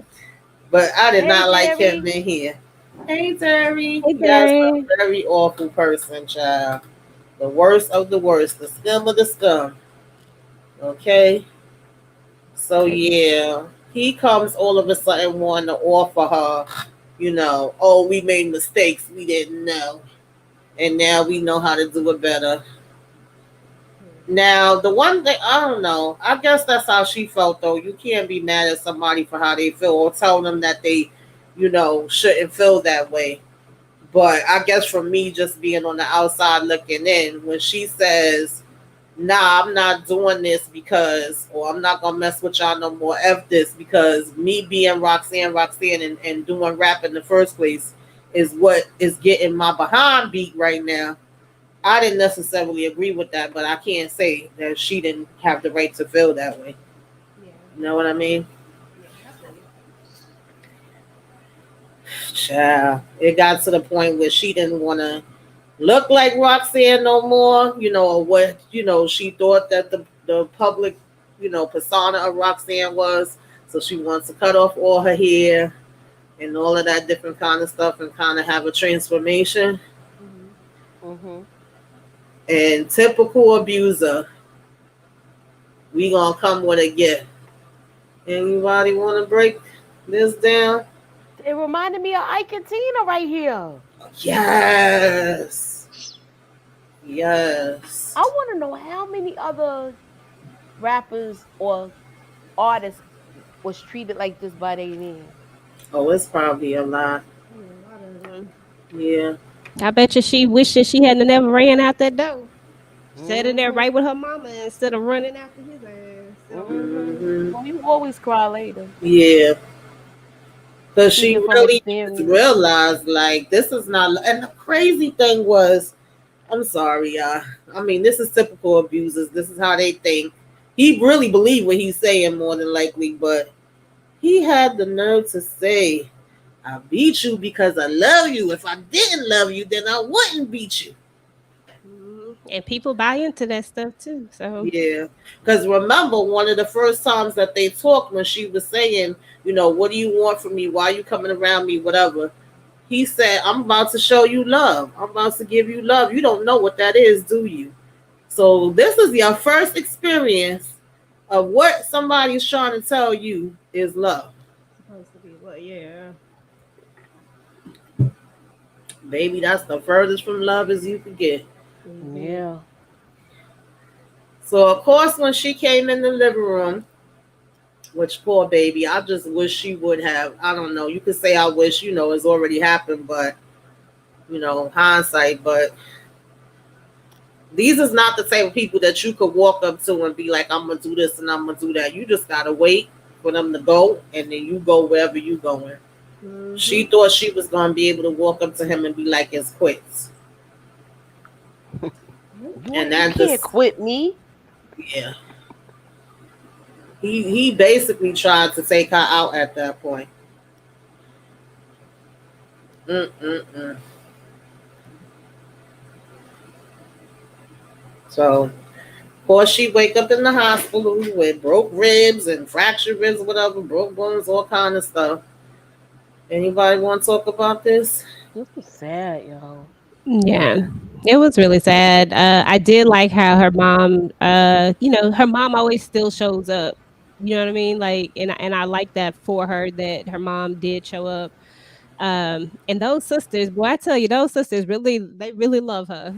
But I did Hey not like him Jerry. in here. Hey Terry. Hey, Yes, a Terry. very awful person, child. The worst of the worst. The scum of the scum. Okay. So yeah. He comes all of a sudden wanting to offer her, oh, we made mistakes. We didn't know. And now we know how to do it better. Now, the one thing, I don't know, I guess that's how she felt, though. You can't be mad at somebody for how they feel or tell them that they, shouldn't feel that way. But I guess for me, just being on the outside looking in, when she says, nah, I'm not doing this because, or I'm not going to mess with y'all no more, F this, because me being Roxanne, and doing rap in the first place is what is getting my behind beat right now. I didn't necessarily agree with that, but I can't say that she didn't have the right to feel that way. Yeah. You know what I mean? Yeah, I feel you. Child, it got to the point where she didn't want to look like Roxanne no more, or what, she thought that the public, persona of Roxanne was. So she wants to cut off all her hair and all of that different kind of stuff and kind of have a transformation. Mhm. Mhm. And typical abuser, we gonna come with a gift. Anybody want to break this down? It reminded me of Ike and Tina right here. Yes. Yes. I want to know how many other rappers or artists was treated like this by their man. Oh, it's probably a lot. Yeah, a lot of them. Yeah. I bet you she wishes she hadn't never ran out that door. Sat in there Mhm. right with her mama instead of running after his ass. So Mhm. Hmm. Well, you always cry later. Yeah. Because she Speaking from really just experience. realized, like, this is not. And the crazy thing was, I'm sorry, y'all. I mean, this is typical abusers. This is how they think. He really believed what he's saying more than likely, but he had the nerve to say, I beat you because I love you. If I didn't love you, then I wouldn't beat you. and people buy into that stuff too. So Yeah. Because remember, one of the first times that they talked, when she was saying, what do you want from me? Why are you coming around me? Whatever. He said, I'm about to show you love. I'm about to give you love. You don't know what that is, do you? So this is your first experience of what somebody's trying to tell you is love. supposed to be what? Yeah. Baby, that's the furthest from love as you could get. Hmm. Yeah. So of course, when she came in the living room, which poor baby, I just wish she would have. I don't know. You could say I wish, it's already happened, but hindsight. But these is not the type of people that you could walk up to and be like, I'm gonna do this and I'm gonna do that. You just gotta wait for them to go, and then you go wherever you going. She Hmm. thought she was gonna be able to walk up to him and be like, it's quits, and You that can't just, quit me. yeah. He basically tried to take her out at that point. Mm-mm-mm. So, of course, she wake up in the hospital with broke ribs and fractured ribs, whatever, broke bones, all kind of stuff. Anybody want to talk about this? This is sad, yo. Yeah. It was really sad. I did like how her mom, her mom always still shows up. You know what I mean? Like, and I like that for her that her mom did show up. And those sisters, boy, I tell you, those sisters really, they really love her.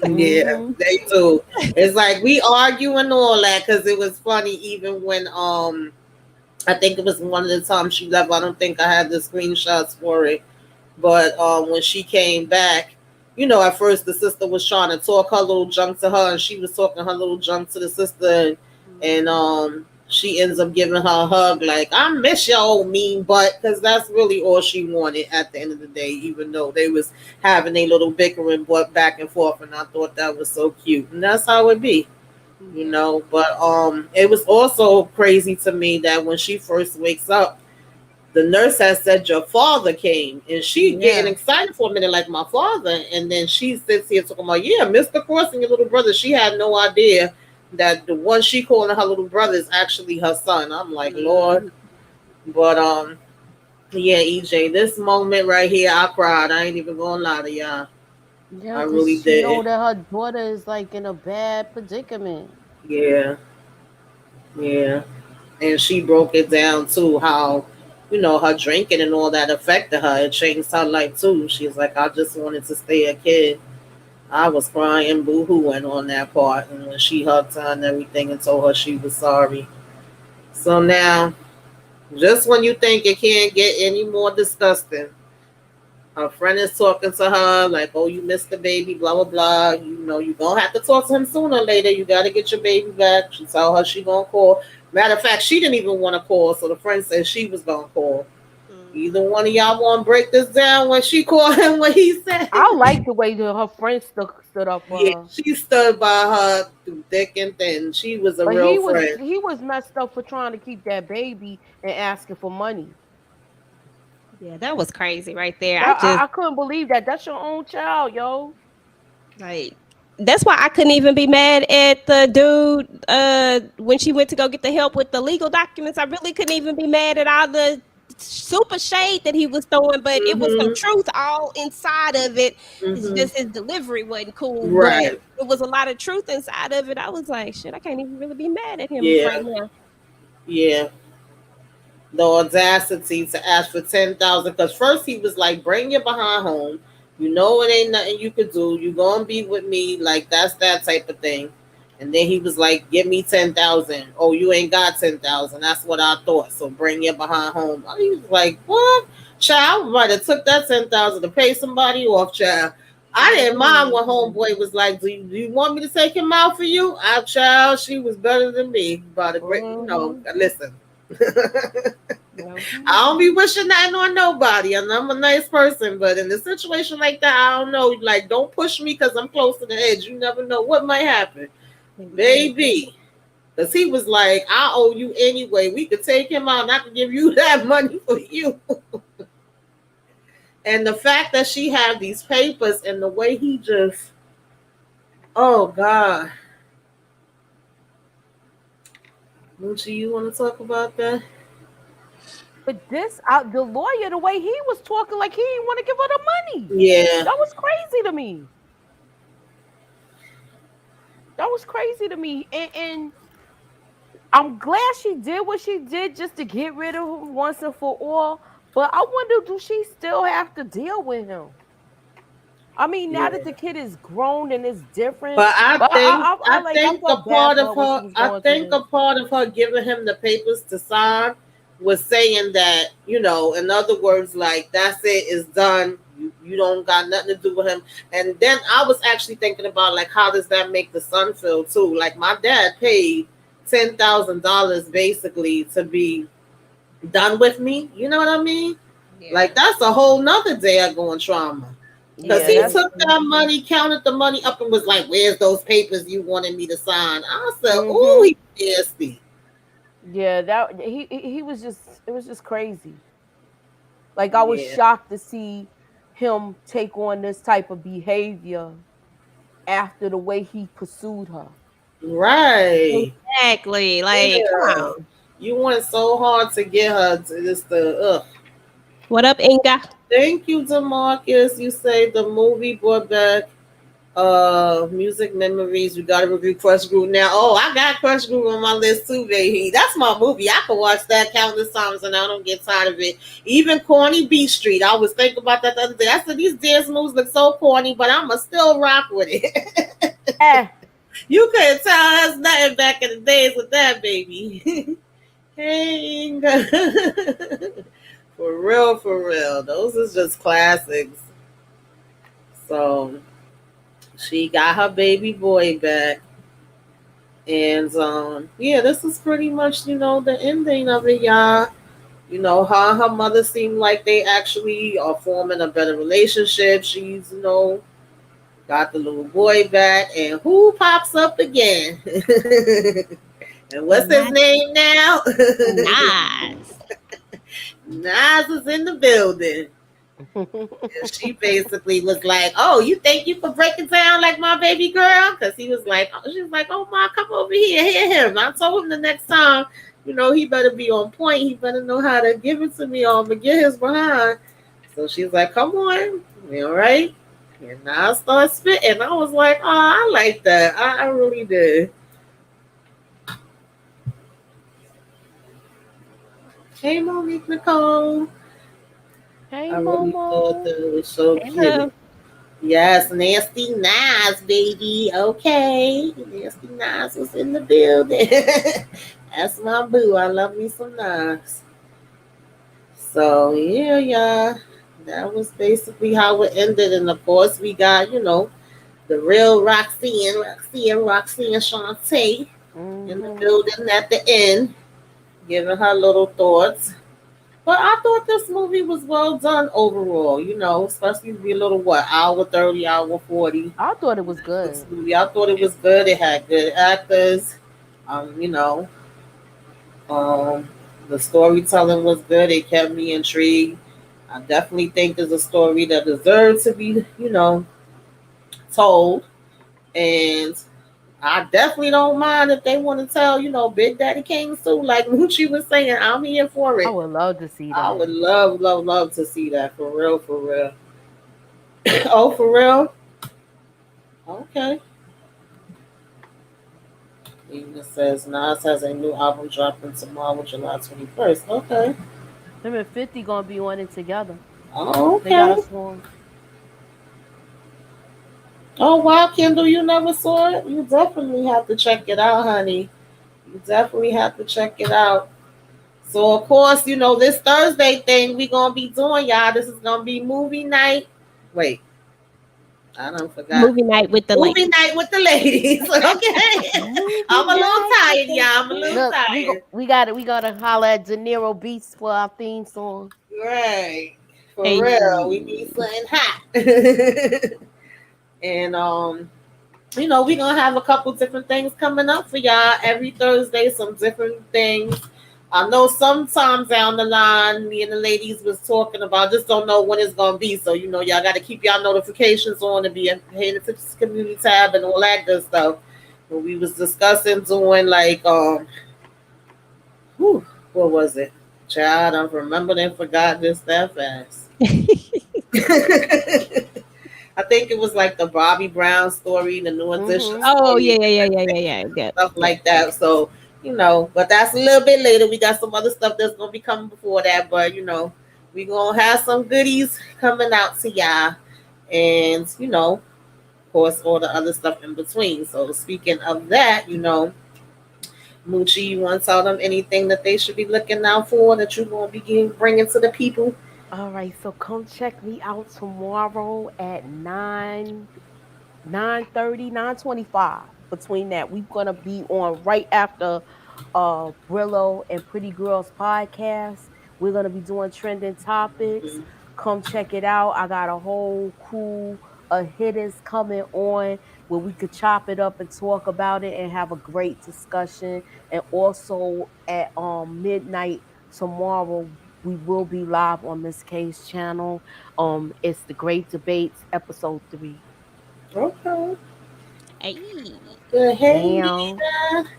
Yeah, Mhm. they do. It's like we argue and all that because it was funny even when I think it was one of the times she left. I don't think I had the screenshots for it. But when she came back, at first the sister was trying to talk her little junk to her, and she was talking her little junk to the sister, and Mhm. she ends up giving her a hug, like, I miss your old mean butt, because that's really all she wanted at the end of the day, even though they was having a little bickering butt back and forth, and I thought that was so cute, and that's how it be. Yeah. But it was also crazy to me that when she first wakes up, the nurse has said your father came, and she getting Yeah. excited for a minute, like, my father, and then she sits here talking about, yeah, Mr. Cross and your little brother. She had no idea that the one she calling her little brother is actually her son. I'm like, Lord. Mhm. But yeah, EJ, this moment right here, I cried. I ain't even gonna lie to y'all. Yeah, I because really she know did. that her daughter is like in a bad predicament. Yeah, yeah. And she broke it down too, how her drinking and all that affected her. It changed her life too. She's like, I just wanted to stay a kid. I was crying, boo-hooing on that part, and when she hugged her and everything and told her she was sorry. So now, just when you think it can't get any more disgusting, her friend is talking to her like, "Oh, you missed the baby, blah blah blah. You gonna have to talk to him sooner or later. You got to get your baby back." She tell her she gonna call. Matter of fact, she didn't even want to call, so the friend said she was gonna call. Either Mhm. one of y'all want to break this down when she called him what he said? I like the way that her friend stood up for Yeah, her. she stood by her through thick and thin. She was a But real he was friend. he was messed up for trying to keep that baby and asking for money. Yeah, that was crazy right there. I That just I couldn't believe that. That's your own child, yo. like that's why I couldn't even be mad at the dude when she went to go get the help with the legal documents. I really couldn't even be mad at all the super shade that he was throwing, but it was some Mhm. truth all inside of it. It's Mhm. just his delivery wasn't cool, but Right. it was a lot of truth inside of it. I was like, shit, I can't even really be mad at him right Yeah. now. Yeah. The audacity to ask for 10,000. Because first he was like, "Bring your behind home. You know it ain't nothing you could do. You gonna be with me, like that's that type of thing." And then he was like, "Give me 10,000. Oh, you ain't got 10,000. That's what I thought. So bring your behind home." He was like, "What, child? Might have took that 10,000 to pay somebody off, child." I didn't mind when Mhm. homeboy was like, do you want me to take him out for you? I child, she was better than me. About a great, Mhm. listen. Mhm. I don't be wishing nothing on nobody, and I'm a nice person. But in a situation like that, I don't know. Like, don't push me because I'm close to the edge. You never know what might happen, Exactly. baby. Because he was like, "I owe you anyway. We could take him out, and I could give you that money for you." And the fact that she had these papers and the way he just, oh God, Moochie, you want to talk about that? But the lawyer, the way he was talking, like he didn't want to give her the money. Yeah, That was crazy to me. That was crazy to me. And I'm glad she did what she did just to get rid of him once and for all. But I wonder, do she still have to deal with him? I mean, now that yeah. the kid is grown and it's different, But I but think I I think a felt bad part for of her when she her was I going through think a this. part of her giving him the papers to sign was saying that, in other words, like, that's it, it's done. You don't got nothing to do with him. And then I was actually thinking about, like, how does that make the son feel too? Like, my dad paid $10,000 basically to be done with me. You know what I mean? Like, Yeah. that's a whole nother day of going trauma. Because Yeah, he that's Mhm. took that money, counted the money up, and was like, "Where's those papers you wanted me to sign?" I said, "Ooh, mm-hmm. he nasty." Yeah, that he was just it was just crazy. Like I was Yeah. shocked to see him take on this type of behavior after the way he pursued her. Right. Exactly. Like, come Yeah. on. You went so hard to get her to this. Ugh. What up, Inga? Thank you, Demarcus. You say the movie brought back music memories. We got a review Crush Groove now. Oh, I got Crush Groove on my list too, baby. That's my movie. I can watch that countless times and I don't get tired of it. Even Corny Beat Street. I was thinking about that the other day. I said these dance moves look so corny, but I'ma still rock with it. Eh, You couldn't tell us nothing back in the days with that, baby. Hey, For real, for real. Those is just classics. So she got her baby boy back. And yeah, this is pretty much, the ending of it, y'all. Her and her mother seem like they actually are forming a better relationship. She's, got the little boy back. And who pops up again? And what's his Nas. name now? Nas. Nas is in the building. And she basically was like, "Oh, you think you could break it down like my baby girl?" Because he was like, she was like, "Oh, ma, come over here, hear him." I told him the next time, he better be on point. He better know how to give it to me, or I'm gonna get his behind. So she's like, "Come on, all right." And now I start spitting. I was like, "Oh, I like that. I really did." Hey, Monique Nicole. Hey, I really thought Momo. that was so cute. Hello. Yes, Nasty Nas, baby. Okay. Nasty Nas was in the building. That's my boo. I love me some Nas. So, yeah, yeah. That was basically how it ended. And of course, we got, the real Roxanne Shantae in the Mm-hmm. building at the end, giving her little thoughts. But I thought this movie was well done overall, especially to be a little, what, hour 30, hour 40. I thought it was Netflix good. movie. I thought it was good. It had good actors. Um, you know, um, the storytelling was good. It kept me intrigued. I definitely think there's a story that deserves to be, told. And I definitely don't mind if they want to tell, Big Daddy Kane too. Like Moochie was saying, I'm here for I it. would love to see I would that. love, love, love to see that for real, for real. Oh, for real? Okay. Even says Nas has a new album dropping tomorrow, July 21st. Okay. Him and 50 gonna be on it together. Oh, They got a okay. song. Oh, wow, Kendall, you never saw it? You definitely have to check it out, honey. You definitely have to check it out. So, of course, this Thursday thing we going to be doing, y'all. This is going to be movie night. Wait, I don't forgot. Movie night with the Movie ladies. night with the ladies. Okay. Movie I'm a little night with tired, the y'all. I'm a little look. tired. We gotta holler at De Niro Beats for our theme song. Right. For Hey. real. We need something hot. And, we're gonna have a couple different things coming up for y'all every Thursday, some different things. I know sometimes down the line, me and the ladies was talking about just don't know when it's gonna be. So, y'all gotta keep y'all notifications on and be paying attention to the community tab and all that good stuff. When we was discussing doing like whew, what was it? Child, I remembered and forgot this that fast. I think it was like the Bobby Brown story, the new edition Mm-hmm. Oh yeah, story, yeah, yeah, different yeah, yeah, things, yeah, yeah, stuff yeah. like that. So, but that's a little bit later. We got some other stuff that's gonna be coming before that, but we gonna have some goodies coming out to y'all. And, of course, all the other stuff in between. So speaking of that, Moochie, you want to tell them anything that they should be looking out for that you're going to be bringing to the people? All right, so come check me out tomorrow at 9:30, 9:25. Between that, we're gonna be on right after Brillo and Pretty Girls podcast. We're gonna be doing trending topics. Mhm. Come check it out. I got a whole crew of hitters coming on where we could chop it up and talk about it and have a great discussion. And also at midnight tomorrow, we will be live on Miss K's channel. It's the Great Debates, episode 3. Okay. Hey, Good. Hey, Damn. Nina.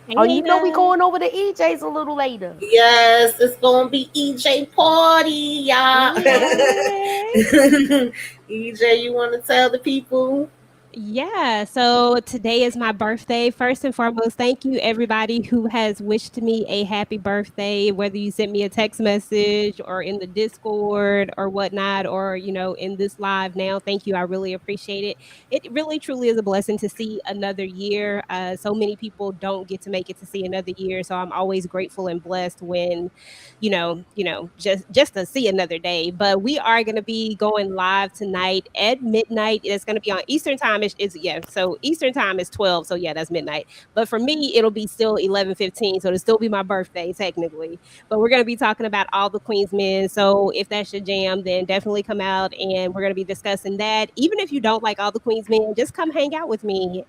hey, Oh, you know we Nina. going over to EJ's a little later. Yes, it's going to be EJ party, y'all. Mm-hmm. Hey. EJ, you want to tell the people? Yeah, so today is my birthday. First and foremost, thank you everybody who has wished me a happy birthday, whether you sent me a text message or in the Discord or whatnot, or in this live now. Thank you. I really appreciate it. It really truly is a blessing to see another year. So many people don't get to make it to see another year. So I'm always grateful and blessed when just to see another day. But we are going to be going live tonight at midnight. It's going to be on Eastern time. Is yeah. So Eastern time is 12. So yeah, that's midnight. But for me, it'll be still 11:15. So it'll still be my birthday technically. But we're going to be talking about all the Queen's Men. So if that's your jam, then definitely come out and we're going to be discussing that. Even if you don't like all the Queen's Men, just come hang out with me.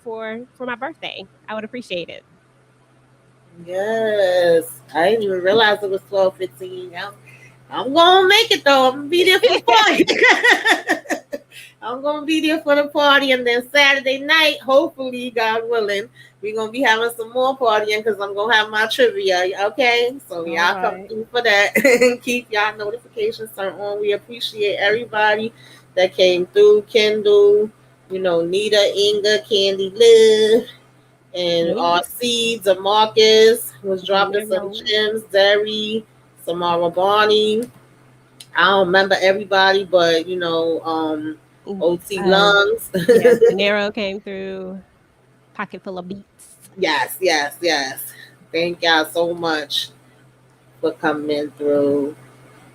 For my birthday, I would appreciate it. Yes. I didn't even realize it was 12:15. I'm gonna make it though. I'm gonna be there for the party. I'm gonna be there for the party, and then Saturday night, hopefully, God willing, we're gonna be having some more partying because I'm gonna have my trivia. Okay, so All y'all come right. through for that and keep y'all notifications turned on. We appreciate everybody that came through. Kendall, Nita, Inga, Candy, Liv, and Hey, our seeds of Marcus was De dropping some Niro. gems. Zeri, Samara Barney. I don't remember everybody, but OT uh, Lungs. yeah, De Niro came through. Pocket full of beats. Yes, yes, yes. Thank y'all so much for coming through.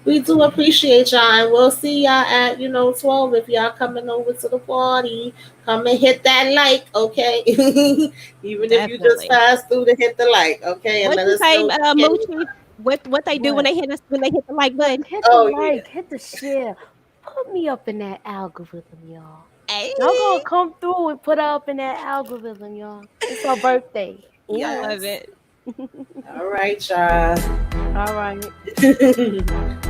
We do appreciate y'all, and we'll see y'all at 12 if y'all coming over to the party. Come and hit that like, okay? Even if you just Definitely. pass through to hit the like, okay, and What let you us say, know you came. Moochie? What they do when What? they hit the like Look, button? hit the Oh yeah. like, hit the share. Put me up in that algorithm, y'all. Hey, Y'all gonna come through and put up in that algorithm, y'all. It's our birthday. I love Yes. it. All right, y'all. All right.